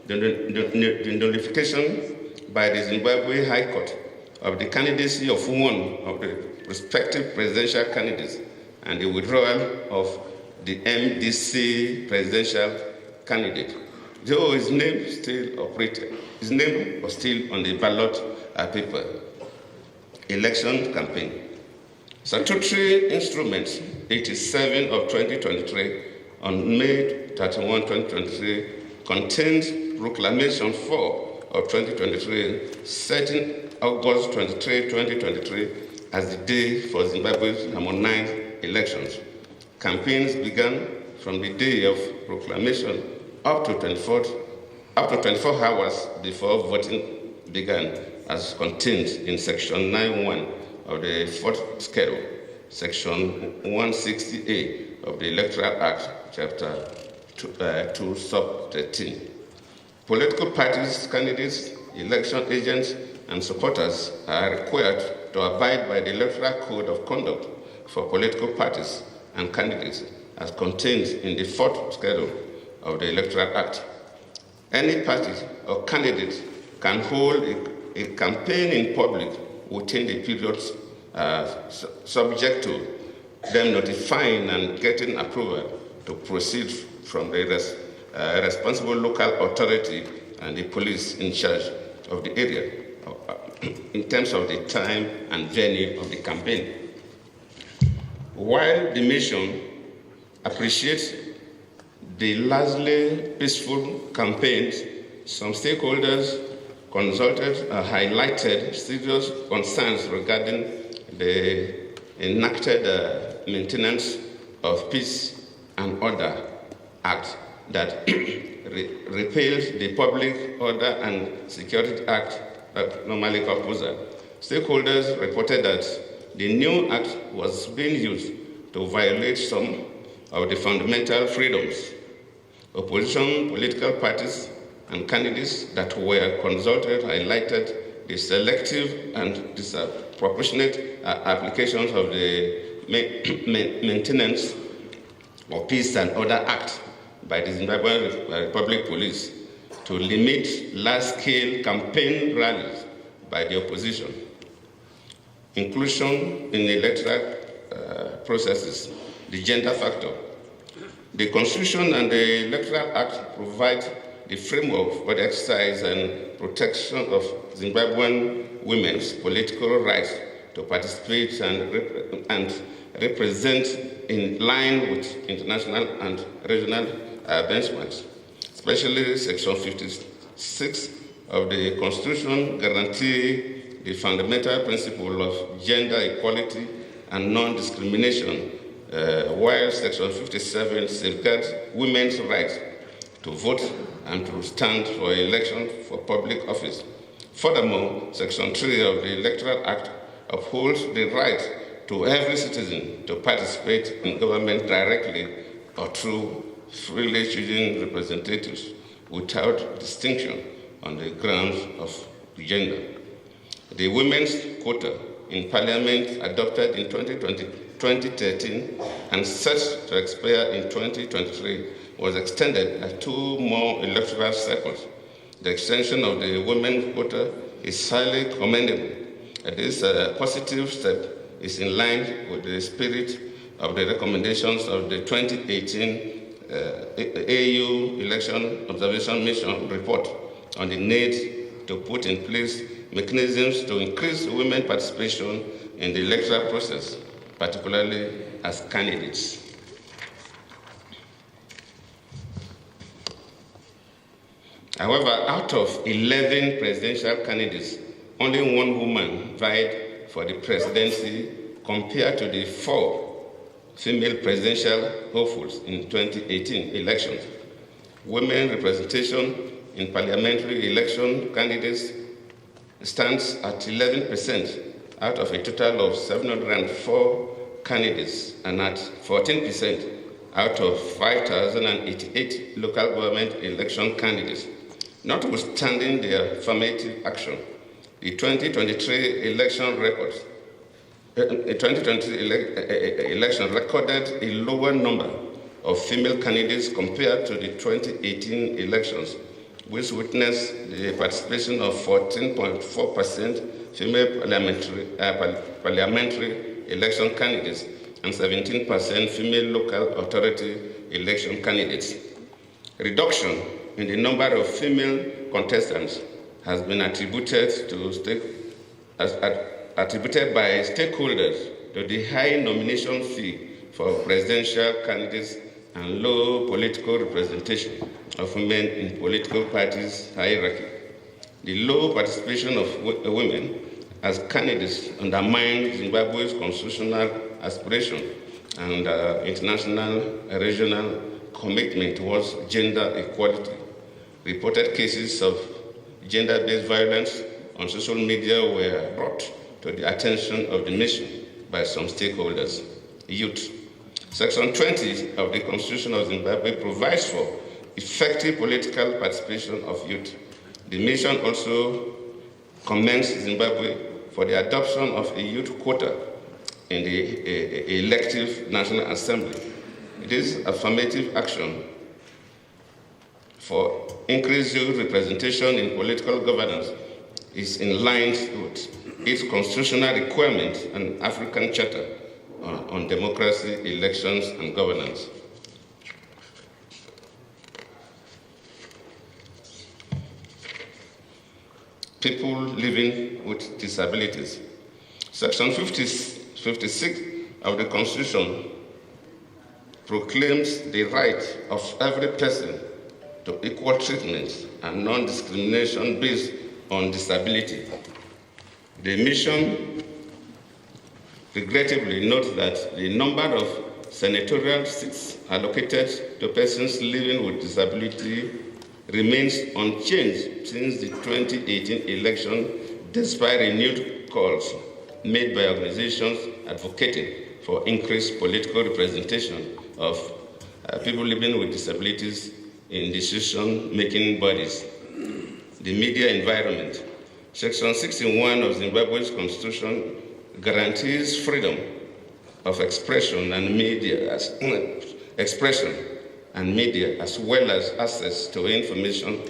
the nullification by the Zimbabwe High Court of the candidacy of one of the respective presidential candidates and the withdrawal of the MDC presidential candidate. Though his name still operated, his name was still on the ballot paper. Election campaign. Statutory Instruments 87 of 2023 on May 31, 2023 contains Proclamation 4 of 2023 setting August 23, 2023 as the day for Zimbabwe's harmonized elections. Campaigns began from the day of proclamation up to 24 hours before voting began, as contained in Section 9.1 of the 4th Schedule, Section 160A of the Electoral Act, Chapter 2, Sub 13. Political parties, candidates, election agents, and supporters are required to abide by the Electoral Code of Conduct for political parties and candidates as contained in the 4th Schedule of the Electoral Act. Any party or candidate can hold a campaign in public within the periods subject to them notifying and getting approval to proceed from the responsible local authority and the police in charge of the area in terms of the time and venue of the campaign. While the mission appreciates the largely peaceful campaigns, some stakeholders consulted highlighted serious concerns regarding the enacted Maintenance of Peace and Order Act that repeals the Public Order and Security Act that normally composer. Stakeholders reported that the new act was being used to violate some of the fundamental freedoms. Opposition political parties and candidates that were consulted highlighted the selective and disproportionate applications of the Maintenance of Peace and Order Act by the Zimbabwe Republic Police to limit large-scale campaign rallies by the opposition. Inclusion in electoral processes, the gender factor. The Constitution and the Electoral Act provide the framework for the exercise and protection of Zimbabwean women's political rights to participate and represent in line with international and regional benchmarks. Especially Section 56 of the Constitution guarantees the fundamental principle of gender equality and non-discrimination, while Section 57 safeguards women's rights to vote and to stand for election for public office. Furthermore, Section 3 of the Electoral Act upholds the right to every citizen to participate in government directly or through freely choosing representatives without distinction on the grounds of gender. The women's quota in Parliament adopted in 2013 and set to expire in 2023 was extended at 2 more electoral cycles. The extension of the women's quota is highly commendable. This positive step is in line with the spirit of the recommendations of the 2018 AU Election Observation Mission report on the need to put in place mechanisms to increase women participation in the electoral process, particularly as candidates. However, out of 11 presidential candidates, only 1 woman vied for the presidency compared to the 4 female presidential hopefuls in 2018 elections. Women representation in parliamentary election candidates stands at 11% out of a total of 704 candidates and at 14% out of 5,088 local government election candidates. Notwithstanding their affirmative action, the 2023 election records election recorded a lower number of female candidates compared to the 2018 elections, which witnessed the participation of 14.4% female parliamentary election candidates and 17% female local authority election candidates. Reduction in the number of female contestants has been attributed by stakeholders to the high nomination fee for presidential candidates and low political representation of women in political parties' hierarchy. The low participation of women as candidates undermines Zimbabwe's constitutional aspiration and international and regional commitment towards gender equality. Reported cases of gender-based violence on social media were brought to the attention of the mission by some stakeholders. Youth. Section 20 of the Constitution of Zimbabwe provides for effective political participation of youth. The mission also commends Zimbabwe for the adoption of a youth quota in the elective National Assembly. It is affirmative action for increased youth representation in political governance is in line with its constitutional requirement and African Charter on democracy, elections, and governance. People living with disabilities. Section 56 of the Constitution proclaims the right of every person to equal treatment and non-discrimination based on disability. The mission regrettably notes that the number of senatorial seats allocated to persons living with disability remains unchanged since the 2018 election, despite renewed calls made by organizations advocating for increased political representation of people living with disabilities in decision-making bodies. The media environment. Section 61 of Zimbabwe's constitution guarantees freedom of expression and media as well as access to information.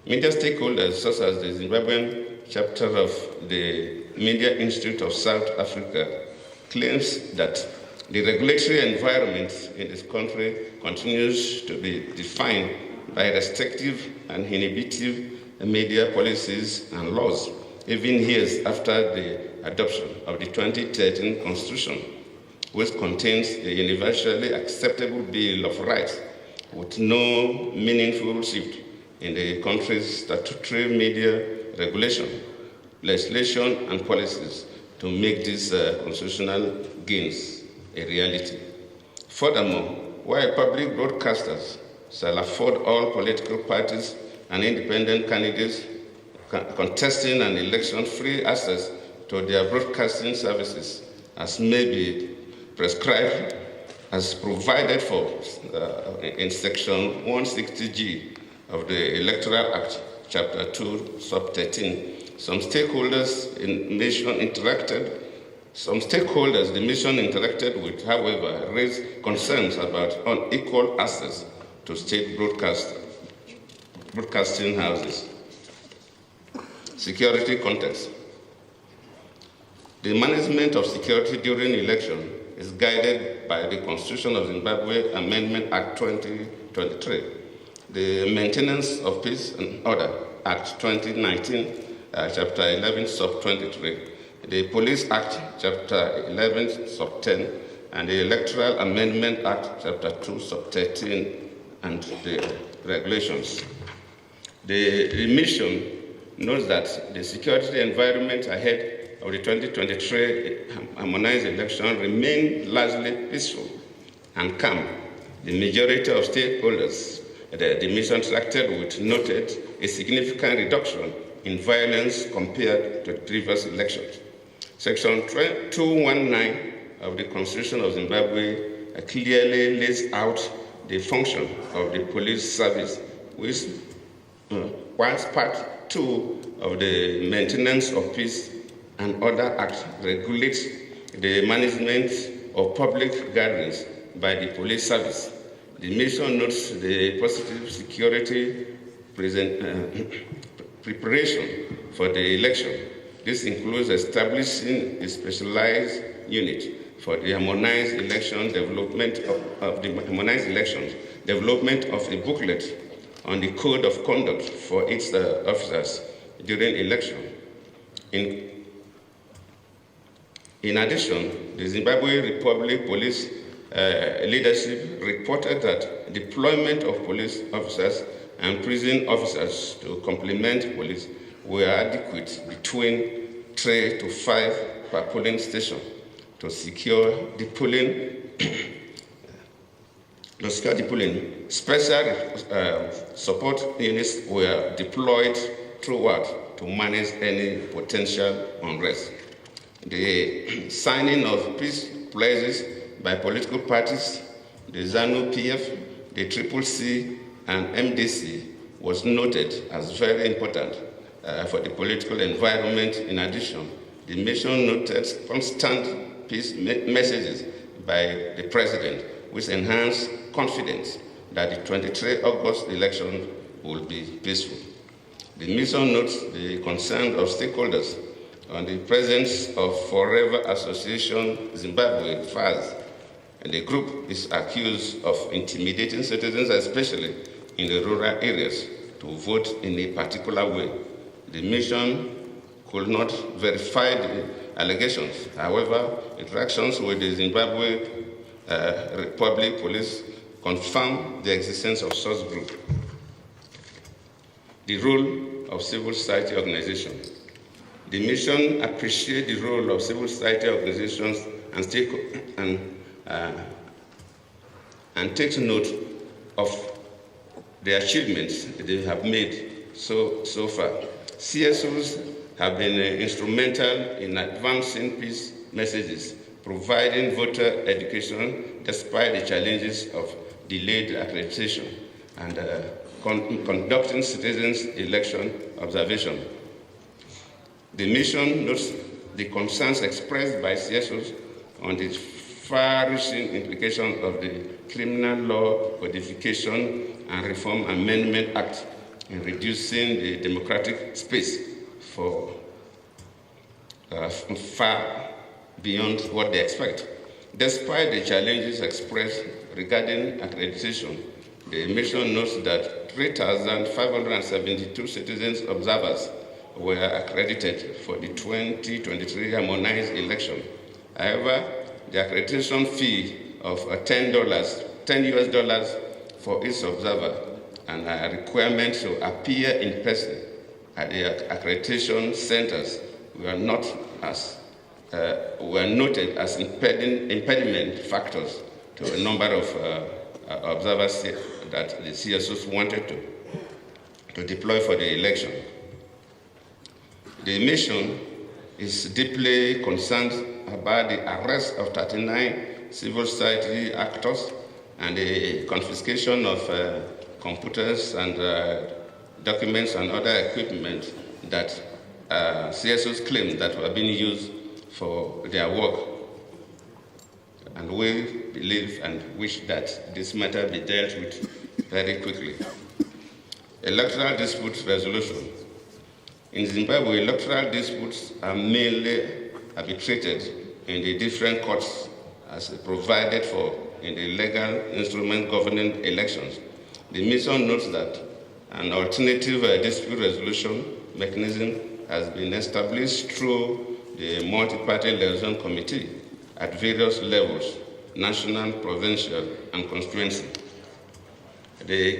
Media stakeholders such as the Zimbabwean chapter of the Media Institute of South Africa claims that the regulatory environment in this country continues to be defined by restrictive and inhibitive media policies and laws, even years after the adoption of the 2013 Constitution, which contains a universally acceptable Bill of Rights with no meaningful shift in the country's statutory media regulation, legislation, and policies to make these constitutional gains a reality. Furthermore, while public broadcasters shall afford all political parties and independent candidates contesting an election free access to their broadcasting services as may be prescribed as provided for in Section 160G of the Electoral Act, Chapter 2, Sub 13. Some stakeholders the mission interacted with, however, raised concerns about unequal access to state broadcasting houses. Security context. The management of security during election is guided by the Constitution of Zimbabwe Amendment Act 2023, the Maintenance of Peace and Order Act 2019, Chapter 11, Sub 23, the Police Act, Chapter 11, Sub 10, and the Electoral Amendment Act, Chapter 2, Sub 13, and the regulations. The mission notes that the security environment ahead of the 2023 harmonized election remained largely peaceful and calm. The majority of stakeholders the mission interacted with noted a significant reduction in violence compared to the previous elections. Section 219 of the Constitution of Zimbabwe clearly lays out the function of the police service, which whilst Part 2 of the Maintenance of Peace and Order Act regulates the management of public gatherings by the police service. The mission notes the positive security preparation for the election. This includes establishing a specialized unit for the harmonized election development of a booklet on the code of conduct for its officers during election. In addition, the Zimbabwe Republic Police leadership reported that deployment of police officers and prison officers to complement police were adequate between 3 to 5 per polling station to secure the polling. Special support units were deployed throughout to manage any potential unrest. The signing of peace pledges by political parties, the ZANU-PF, the CCC, and MDC was noted as very important for the political environment. In addition, the mission noted constant peace messages by the president, which enhanced confidence that the 23 August election will be peaceful. The mission notes the concern of stakeholders on the presence of Forever Association Zimbabwe FAZ, and the group is accused of intimidating citizens, especially in the rural areas, to vote in a particular way. The mission could not verify the allegations. However, interactions with the Zimbabwe Republic Police confirmed the existence of such group. The role of civil society organizations. The mission appreciates the role of civil society organizations and takes note of the achievements they have made so far. CSOs have been instrumental in advancing peace messages, providing voter education despite the challenges of delayed accreditation, and conducting citizens' election observation. The mission notes the concerns expressed by CSOs on the far-reaching implications of the Criminal Law Codification and Reform Amendment Act in reducing the democratic space for far beyond what they expect. Despite the challenges expressed regarding accreditation, the mission notes that 3,572 citizens observers were accredited for the 2023 harmonized election. However, the accreditation fee of $10 for each observer and a requirement to appear in person at the accreditation centers were noted as impediment factors to a number of observers that the CSOs wanted to deploy for the election. The mission is deeply concerned about the arrest of 39 civil society actors and the confiscation of computers and documents and other equipment that CSOs claim that were being used for their work. And we believe and wish that this matter be dealt with very quickly. Electoral dispute resolution. In Zimbabwe, electoral disputes are mainly arbitrated in the different courts as provided for in the legal instrument governing elections. The mission notes that an alternative dispute resolution mechanism has been established through the Multi-Party Liaison Committee at various levels, national, provincial, and constituency. The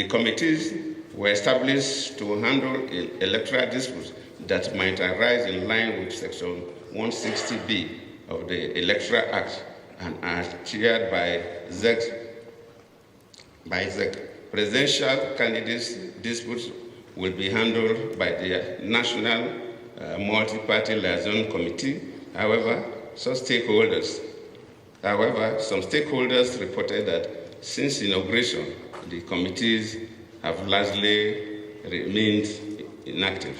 committees were established to handle electoral disputes that might arise in line with Section 160B of the Electoral Act and are chaired by ZEC. Presidential candidates' disputes will be handled by the National Multi-Party Liaison Committee. However, some stakeholders reported that since inauguration, the committees have largely remained inactive.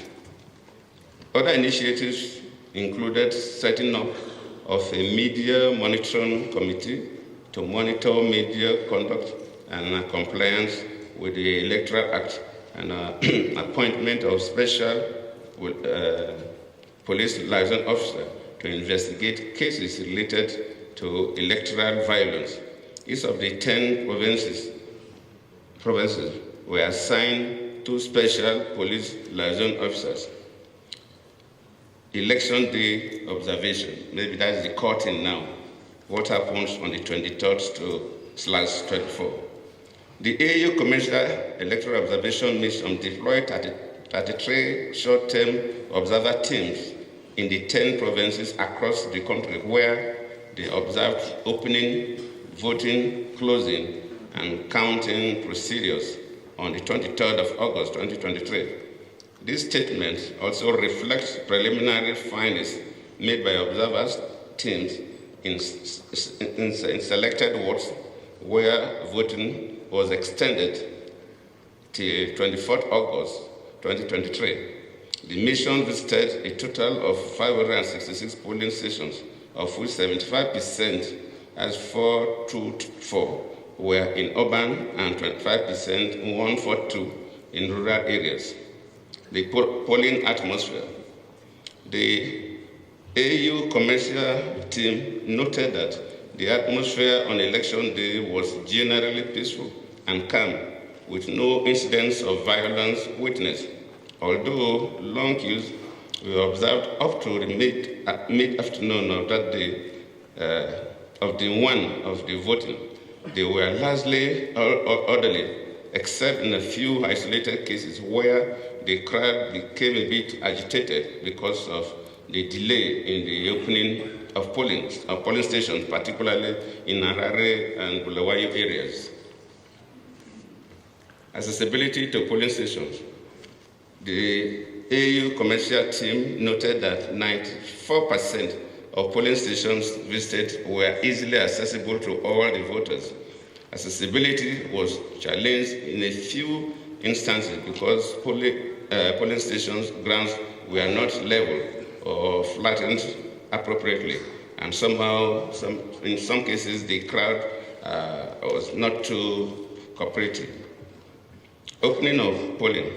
Other initiatives included setting up of a media monitoring committee to monitor media conduct and compliance with the Electoral Act, and appointment of special police liaison officer to investigate cases related to electoral violence. Each of the 10 provinces were assigned 2 special police liaison officers. Election day observation, maybe that's the curtain now. What happens on the 23rd to /24? The AU Commercial Electoral Observation Mission deployed 33 short-term observer teams in the 10 provinces across the country where they observed opening, voting, closing, and counting procedures on the 23rd of August 2023. This statement also reflects preliminary findings made by observers teams in selected wards where voting was extended till 24th August 2023. The mission visited a total of 566 polling stations, of which 75%, as 424, were in urban and 25% 142 in rural areas. The polling atmosphere. The AU commercial team noted that the atmosphere on election day was generally peaceful and calm, with no incidents of violence witnessed, although long queues were observed up to the mid-afternoon of that day of the voting. They were largely orderly, except in a few isolated cases where the crowd became a bit agitated because of the delay in the opening of polling stations, particularly in Harare and Bulawayo areas. Accessibility to polling stations. The AU commercial team noted that 94% of polling stations visited were easily accessible to all the voters. Accessibility was challenged in a few instances because polling stations grounds were not leveled or flattened appropriately, and somehow, in some cases, the crowd was not too cooperative. Opening of polling.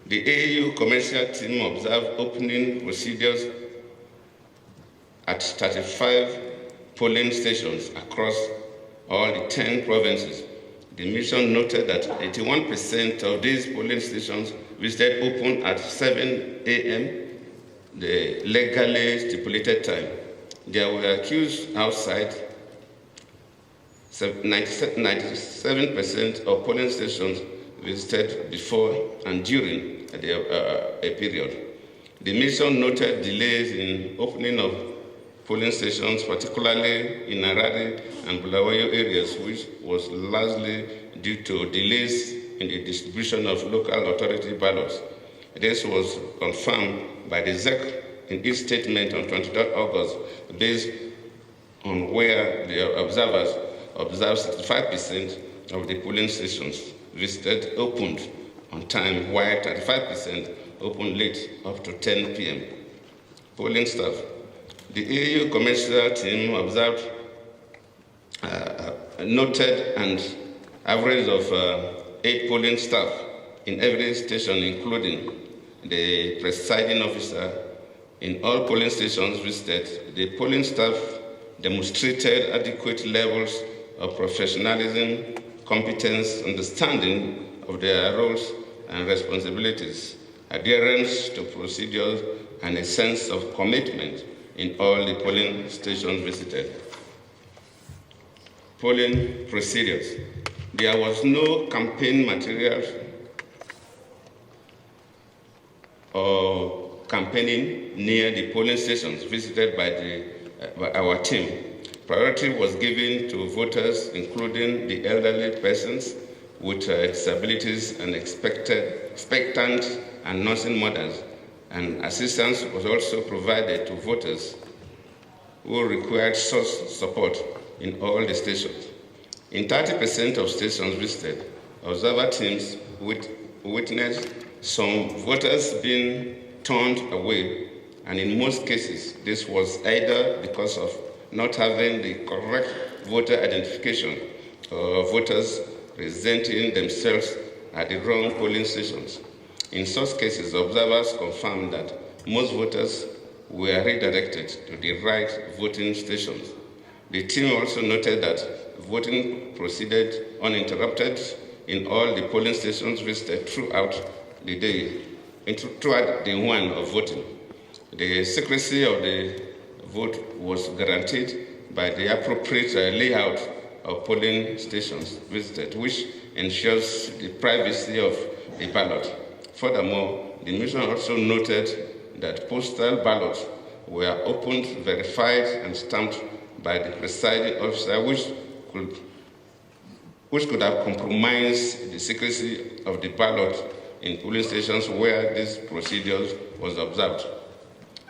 The AU commercial team observed opening procedures at 35 polling stations across all the 10 provinces. The mission noted that 81% of these polling stations visited open at 7 a.m., the legally stipulated time. There were queues outside. 97% of polling stations visited before and during a period. The mission noted delays in opening of polling stations, particularly in Harare and Bulawayo areas, which was largely due to delays in the distribution of local authority ballots. This was confirmed by the ZEC in its statement on 23rd August, based on where the observers observed 65% of the polling stations visited opened on time, while 35% opened late, up to 10 p.m. Polling staff. The AU commercial team observed, noted an average of 8 polling staff in every station, including the presiding officer. In all polling stations visited, the polling staff demonstrated adequate levels of professionalism, competence, understanding of their roles and responsibilities, adherence to procedures, and a sense of commitment in all the polling stations visited. Polling procedures. There was no campaign material or campaigning near the polling stations visited by our team. Priority was given to voters, including the elderly persons with disabilities and expectant and nursing mothers, and assistance was also provided to voters who required such support in all the stations. In 30% of stations visited, observer teams witnessed some voters being turned away, and in most cases, this was either because of not having the correct voter identification or voters presenting themselves at the wrong polling stations. In such cases, observers confirmed that most voters were redirected to the right voting stations. The team also noted that voting proceeded uninterrupted in all the polling stations visited throughout the day, throughout the one of voting. The secrecy of the vote was guaranteed by the appropriate layout of polling stations visited, which ensures the privacy of the ballot. Furthermore, the mission also noted that postal ballots were opened, verified, and stamped by the presiding officer, which could have compromised the secrecy of the ballot in polling stations where this procedure was observed.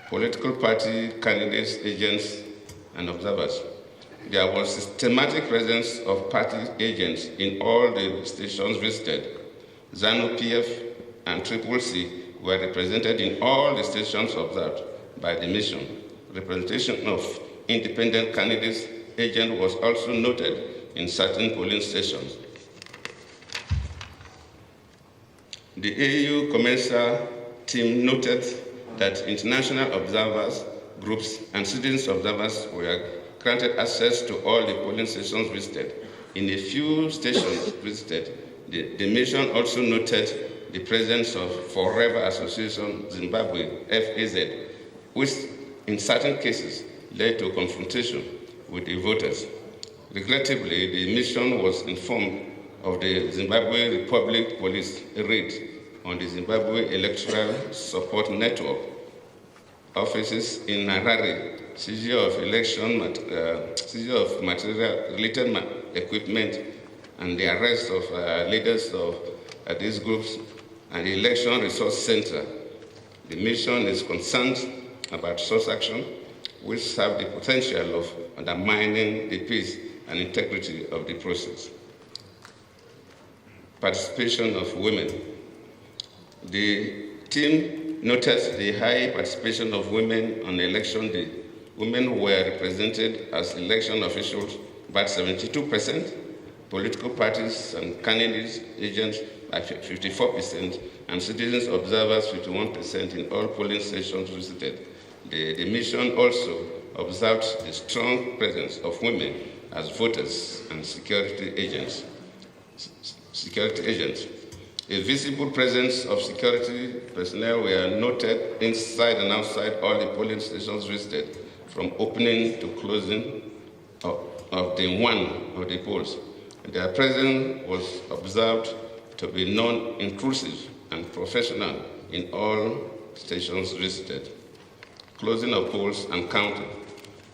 Political party candidates, agents, and observers. There was systematic presence of party agents in all the stations visited. ZANU, PF, and CCC were represented in all the stations observed by the mission. Representation of independent candidates agent was also noted in certain polling stations. The AU commercial team noted that international observers, groups, and citizens observers were granted access to all the polling stations visited. In a few stations visited, the mission also noted the presence of Forever Association Zimbabwe, FAZ, which in certain cases led to confrontation with the voters. Regrettably, the mission was informed of the Zimbabwe Republic Police raid on the Zimbabwe Electoral Support Network offices in Harare, seizure of seizure of material-related equipment, and the arrest of leaders of these groups and the Election Resource Center. The mission is concerned about such action, which have the potential of undermining the peace and integrity of the process. Participation of women. The team noted the high participation of women on election day. Women were represented as election officials by 72%, political parties and candidates agents by 54%, and citizens observers 51% in all polling stations visited. The mission also observed the strong presence of women as voters and security agents. A visible presence of security personnel were noted inside and outside all the polling stations visited, from opening to closing of the one of the polls. Their presence was observed to be non-intrusive and professional in all stations visited. Closing of polls and counting.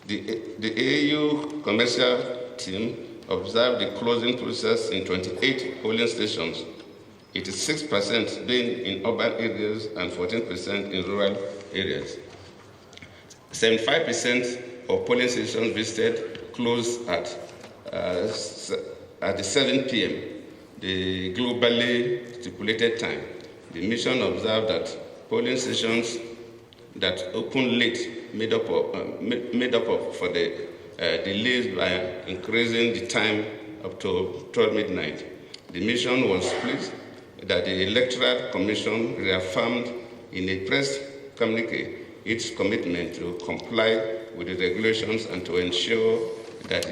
The AU commercial team observed the closing process in 28 polling stations, 86% being in urban areas and 14% in rural areas. 75% of polling stations visited closed at 7 p.m., the globally stipulated time. The mission observed that polling stations that opened late made up for the delays by increasing the time up to 12 midnight. The mission was pleased that the Electoral Commission reaffirmed in a press communique its commitment to comply with the regulations and to ensure that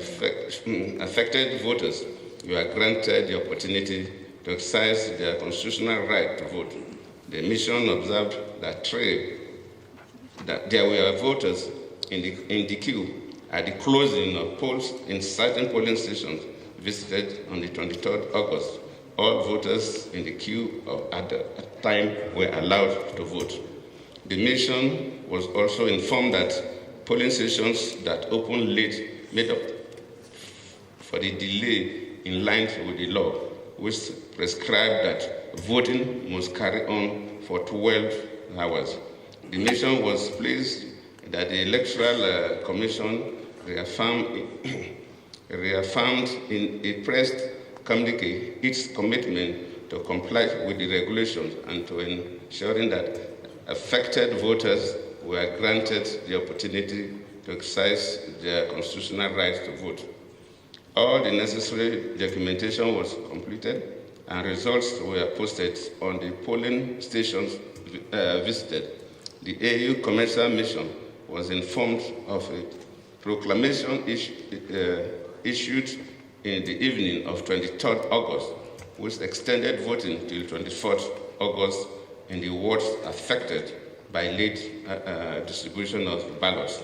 affected voters were granted the opportunity to exercise their constitutional right to vote. The mission observed that there were voters in the queue at the closing of polls in certain polling stations visited on the 23rd August. All voters in the queue at the time were allowed to vote. The mission was also informed that polling stations that opened late made up for the delay in line with the law, which prescribed that voting must carry on for 12 hours. The mission was pleased that the Electoral Commission reaffirmed in a press communique its commitment to comply with the regulations and to ensuring that affected voters were granted the opportunity to exercise their constitutional rights to vote. All the necessary documentation was completed and results were posted on the polling stations visited. The AU Commercial Mission was informed of a proclamation issued in the evening of 23rd August, which extended voting till 24th August in the wards affected by late distribution of ballots.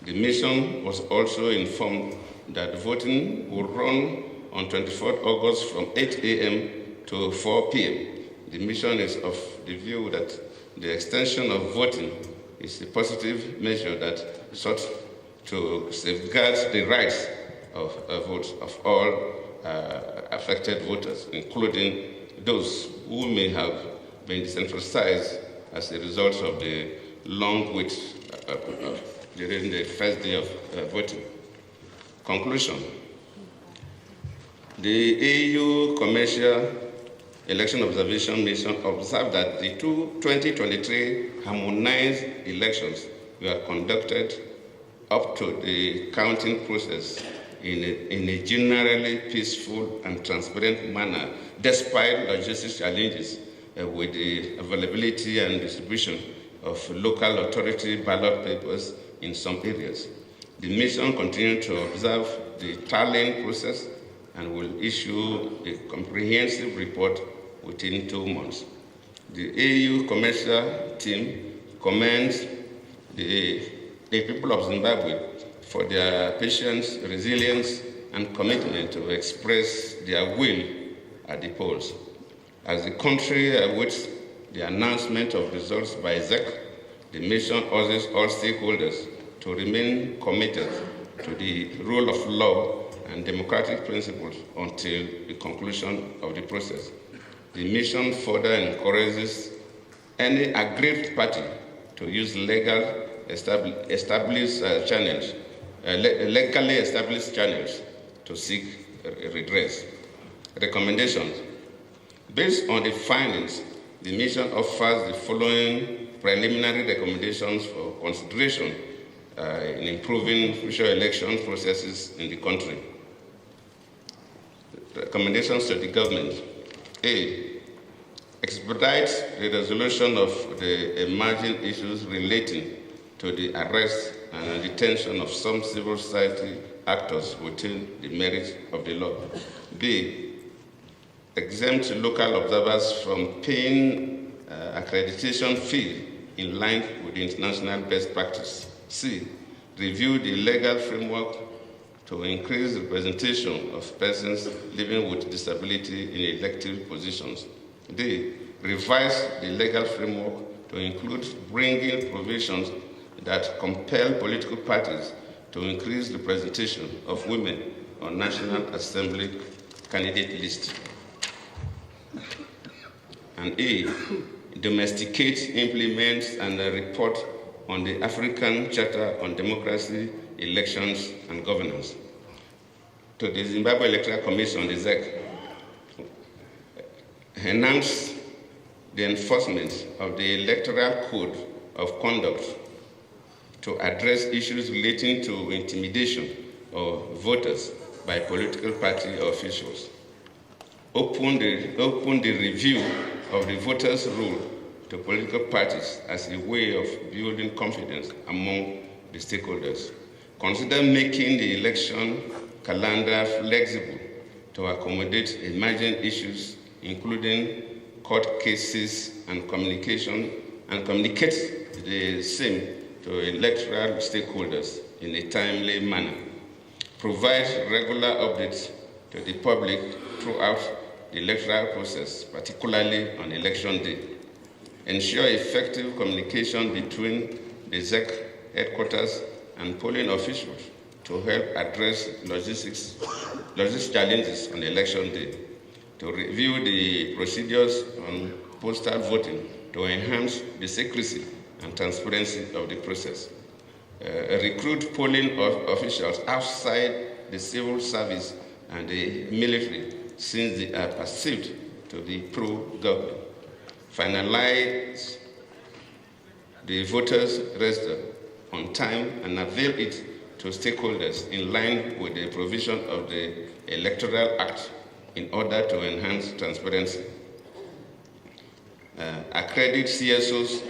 The mission was also informed that voting will run on 24th August from 8 a.m. to 4 p.m. The mission is of the view that the extension of voting is a positive measure that sought to safeguard the rights of votes of all affected voters, including those who may have been disenfranchised as a result of the long wait during the first day of voting. Conclusion. The AU Commercial Election Observation Mission observed that the 2023 harmonized elections were conducted up to the counting process in a generally peaceful and transparent manner, despite logistic challenges with the availability and distribution of local authority ballot papers in some areas. The mission continues to observe the tallying process and will issue a comprehensive report within 2 months. The AU commercial team commends the people of Zimbabwe for their patience, resilience, and commitment to express their will at the polls. As the country awaits the announcement of results by ZEC, the mission urges all stakeholders to remain committed to the rule of law and democratic principles until the conclusion of the process. The mission further encourages any aggrieved party to use legally established channels to seek redress. Recommendations. Based on the findings, the mission offers the following preliminary recommendations for consideration in improving future election processes in the country. Recommendations to the government. A. Expedite the resolution of the emerging issues relating to the arrest and detention of some civil society actors within the merit of the law. B. Exempt local observers from paying accreditation fee in line with the international best practice. C. Review the legal framework to increase representation of persons living with disability in elective positions. D. Revise the legal framework to include bringing provisions that compel political parties to increase representation of women on National Assembly candidate lists. And E. Domesticate, implement, and report on the African Charter on Democracy, Elections, and Governance. To the Zimbabwe Electoral Commission, the ZEC, enhance the enforcement of the Electoral Code of Conduct to address issues relating to intimidation of voters by political party officials. Open the review of the voters' role to political parties as a way of building confidence among the stakeholders. Consider making the election calendar flexible to accommodate emerging issues, including court cases, and communicate the same to electoral stakeholders in a timely manner. Provide regular updates to the public throughout the electoral process, particularly on election day. Ensure effective communication between the ZEC headquarters and polling officials to help address logistics challenges on election day. To review the procedures on postal voting to enhance the secrecy and transparency of the process. Recruit polling officials outside the civil service and the military, since they are perceived to be pro-government. Finalize the voters' register on time and avail it to stakeholders in line with the provision of the Electoral Act in order to enhance transparency. Accredit CSOs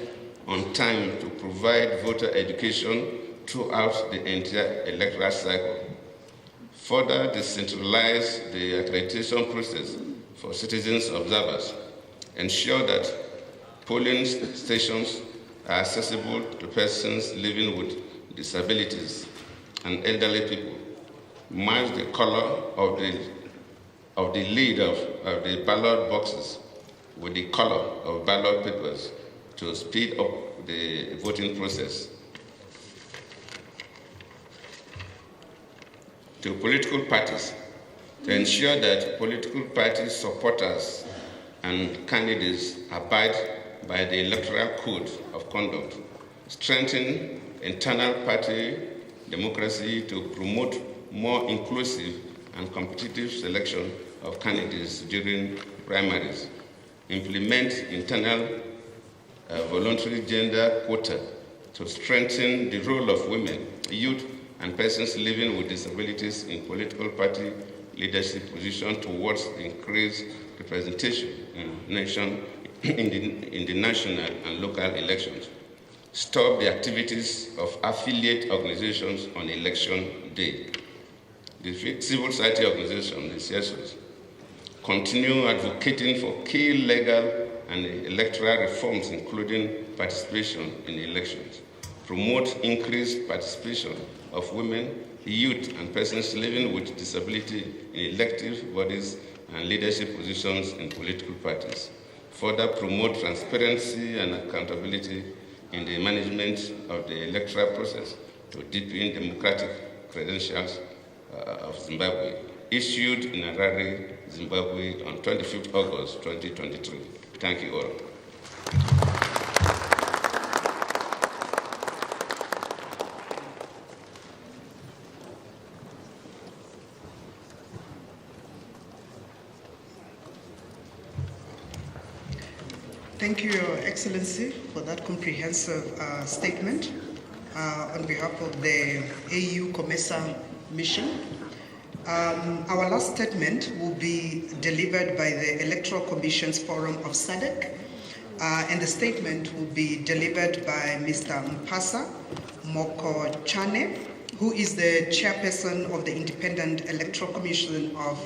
on time to provide voter education throughout the entire electoral cycle. Further decentralize the accreditation process for citizens observers. Ensure that polling stations are accessible to persons living with disabilities and elderly people. Match the color of the lid of the ballot boxes with the color of ballot papers to speed up the voting process. To political parties, to ensure that political party supporters and candidates abide by the Electoral Code of Conduct. Strengthen internal party democracy to promote more inclusive and competitive selection of candidates during primaries. Implement internal voluntary gender quota to strengthen the role of women, youth, and persons living with disabilities in political party leadership positions towards increased representation in in the national and local elections. Stop the activities of affiliate organizations on election day. The civil society organizations, the CSOs, continue advocating for key legal and electoral reforms, including participation in elections. Promote increased participation of women, youth, and persons living with disability in elective bodies and leadership positions in political parties. Further promote transparency and accountability in the management of the electoral process to deepen democratic credentials of Zimbabwe, issued in Harare, Zimbabwe on 25th August 2023. Thank you all. Thank you, Your Excellency, for that comprehensive statement on behalf of the AU COMESA mission. Our last statement will be delivered by the Electoral Commission's Forum of SADC, and the statement will be delivered by Mr. Mpasa Mokochane, who is the chairperson of the Independent Electoral Commission of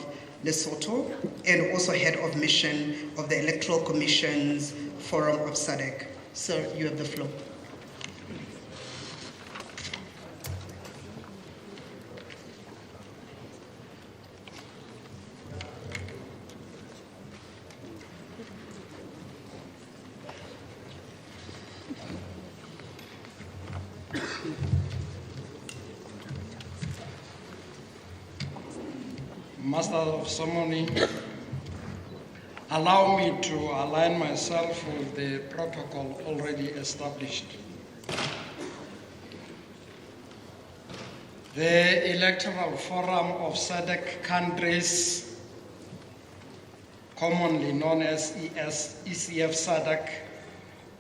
Lesotho and also head of mission of the Electoral Commission's Forum of SADC. Sir, you have the floor. Master of Ceremony, allow me to align myself with the protocol already established. The Electoral Forum of SADC countries, commonly known as ECF SADC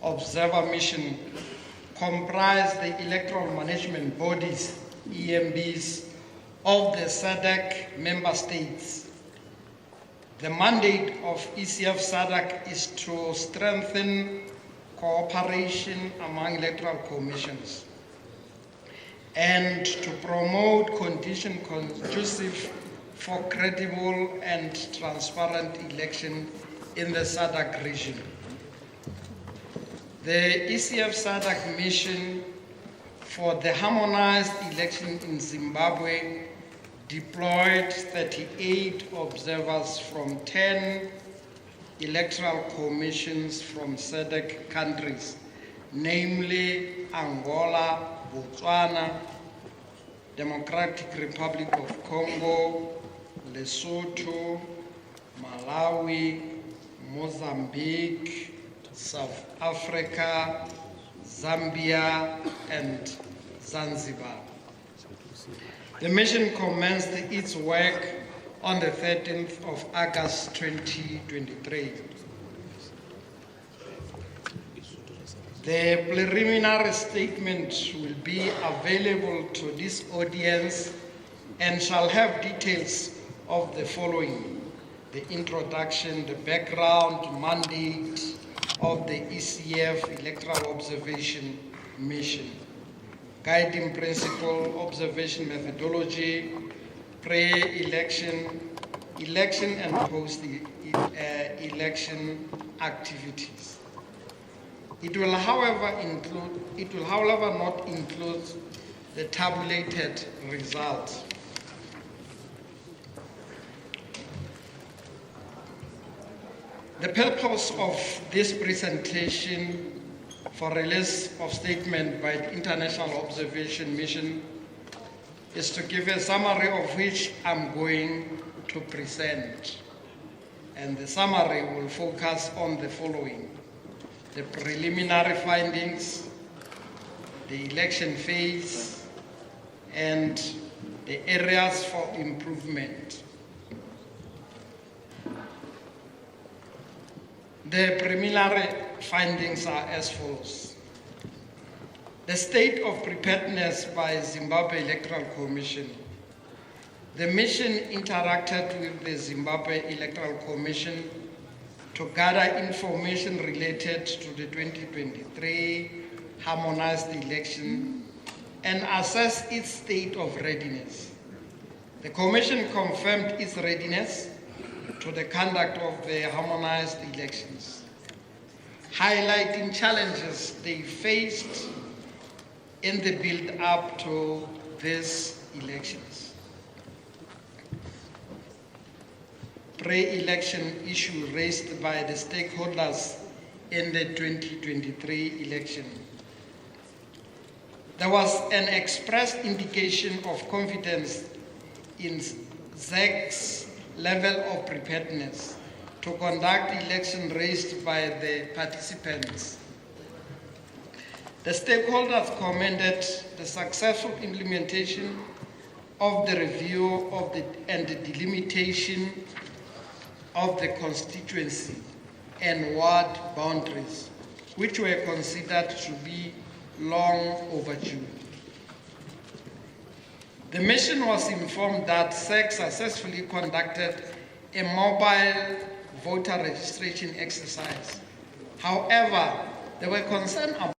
Observer Mission, comprise the electoral management bodies, EMBs, of the SADC member states. The mandate of ECF SADC is to strengthen cooperation among electoral commissions and to promote conditions conducive for credible and transparent election in the SADC region. The ECF SADC mission for the harmonized election in Zimbabwe deployed 38 observers from 10 electoral commissions from SADC countries, namely Angola, Botswana, Democratic Republic of Congo, Lesotho, Malawi, Mozambique, South Africa, Zambia, and Zanzibar. The mission commenced its work on the 13th of August 2023. The preliminary statement will be available to this audience and shall have details of the following: the introduction, the background, mandate of the ECF Electoral Observation Mission, guiding principle, observation methodology, pre-election, election and post-election activities. It will, however, not include the tabulated results. The purpose of this presentation for release of statement by the International Observation Mission is to give a summary of which I'm going to present. And the summary will focus on the following: the preliminary findings, the election phase, and the areas for improvement. The preliminary findings are as follows. The state of preparedness by Zimbabwe Electoral Commission. The mission interacted with the Zimbabwe Electoral Commission to gather information related to the 2023 harmonized election and assess its state of readiness. The Commission confirmed its readiness to the conduct of the harmonized elections, highlighting challenges they faced in the build-up to these elections. Pre-election issue raised by the stakeholders in the 2023 election. There was an expressed indication of confidence in ZEC's level of preparedness to conduct election raised by the participants. The stakeholders commended the successful implementation of the review of and the delimitation of the constituency and ward boundaries, which were considered to be long overdue. The mission was informed that SADC successfully conducted a mobile voter registration exercise. However, there were concerns about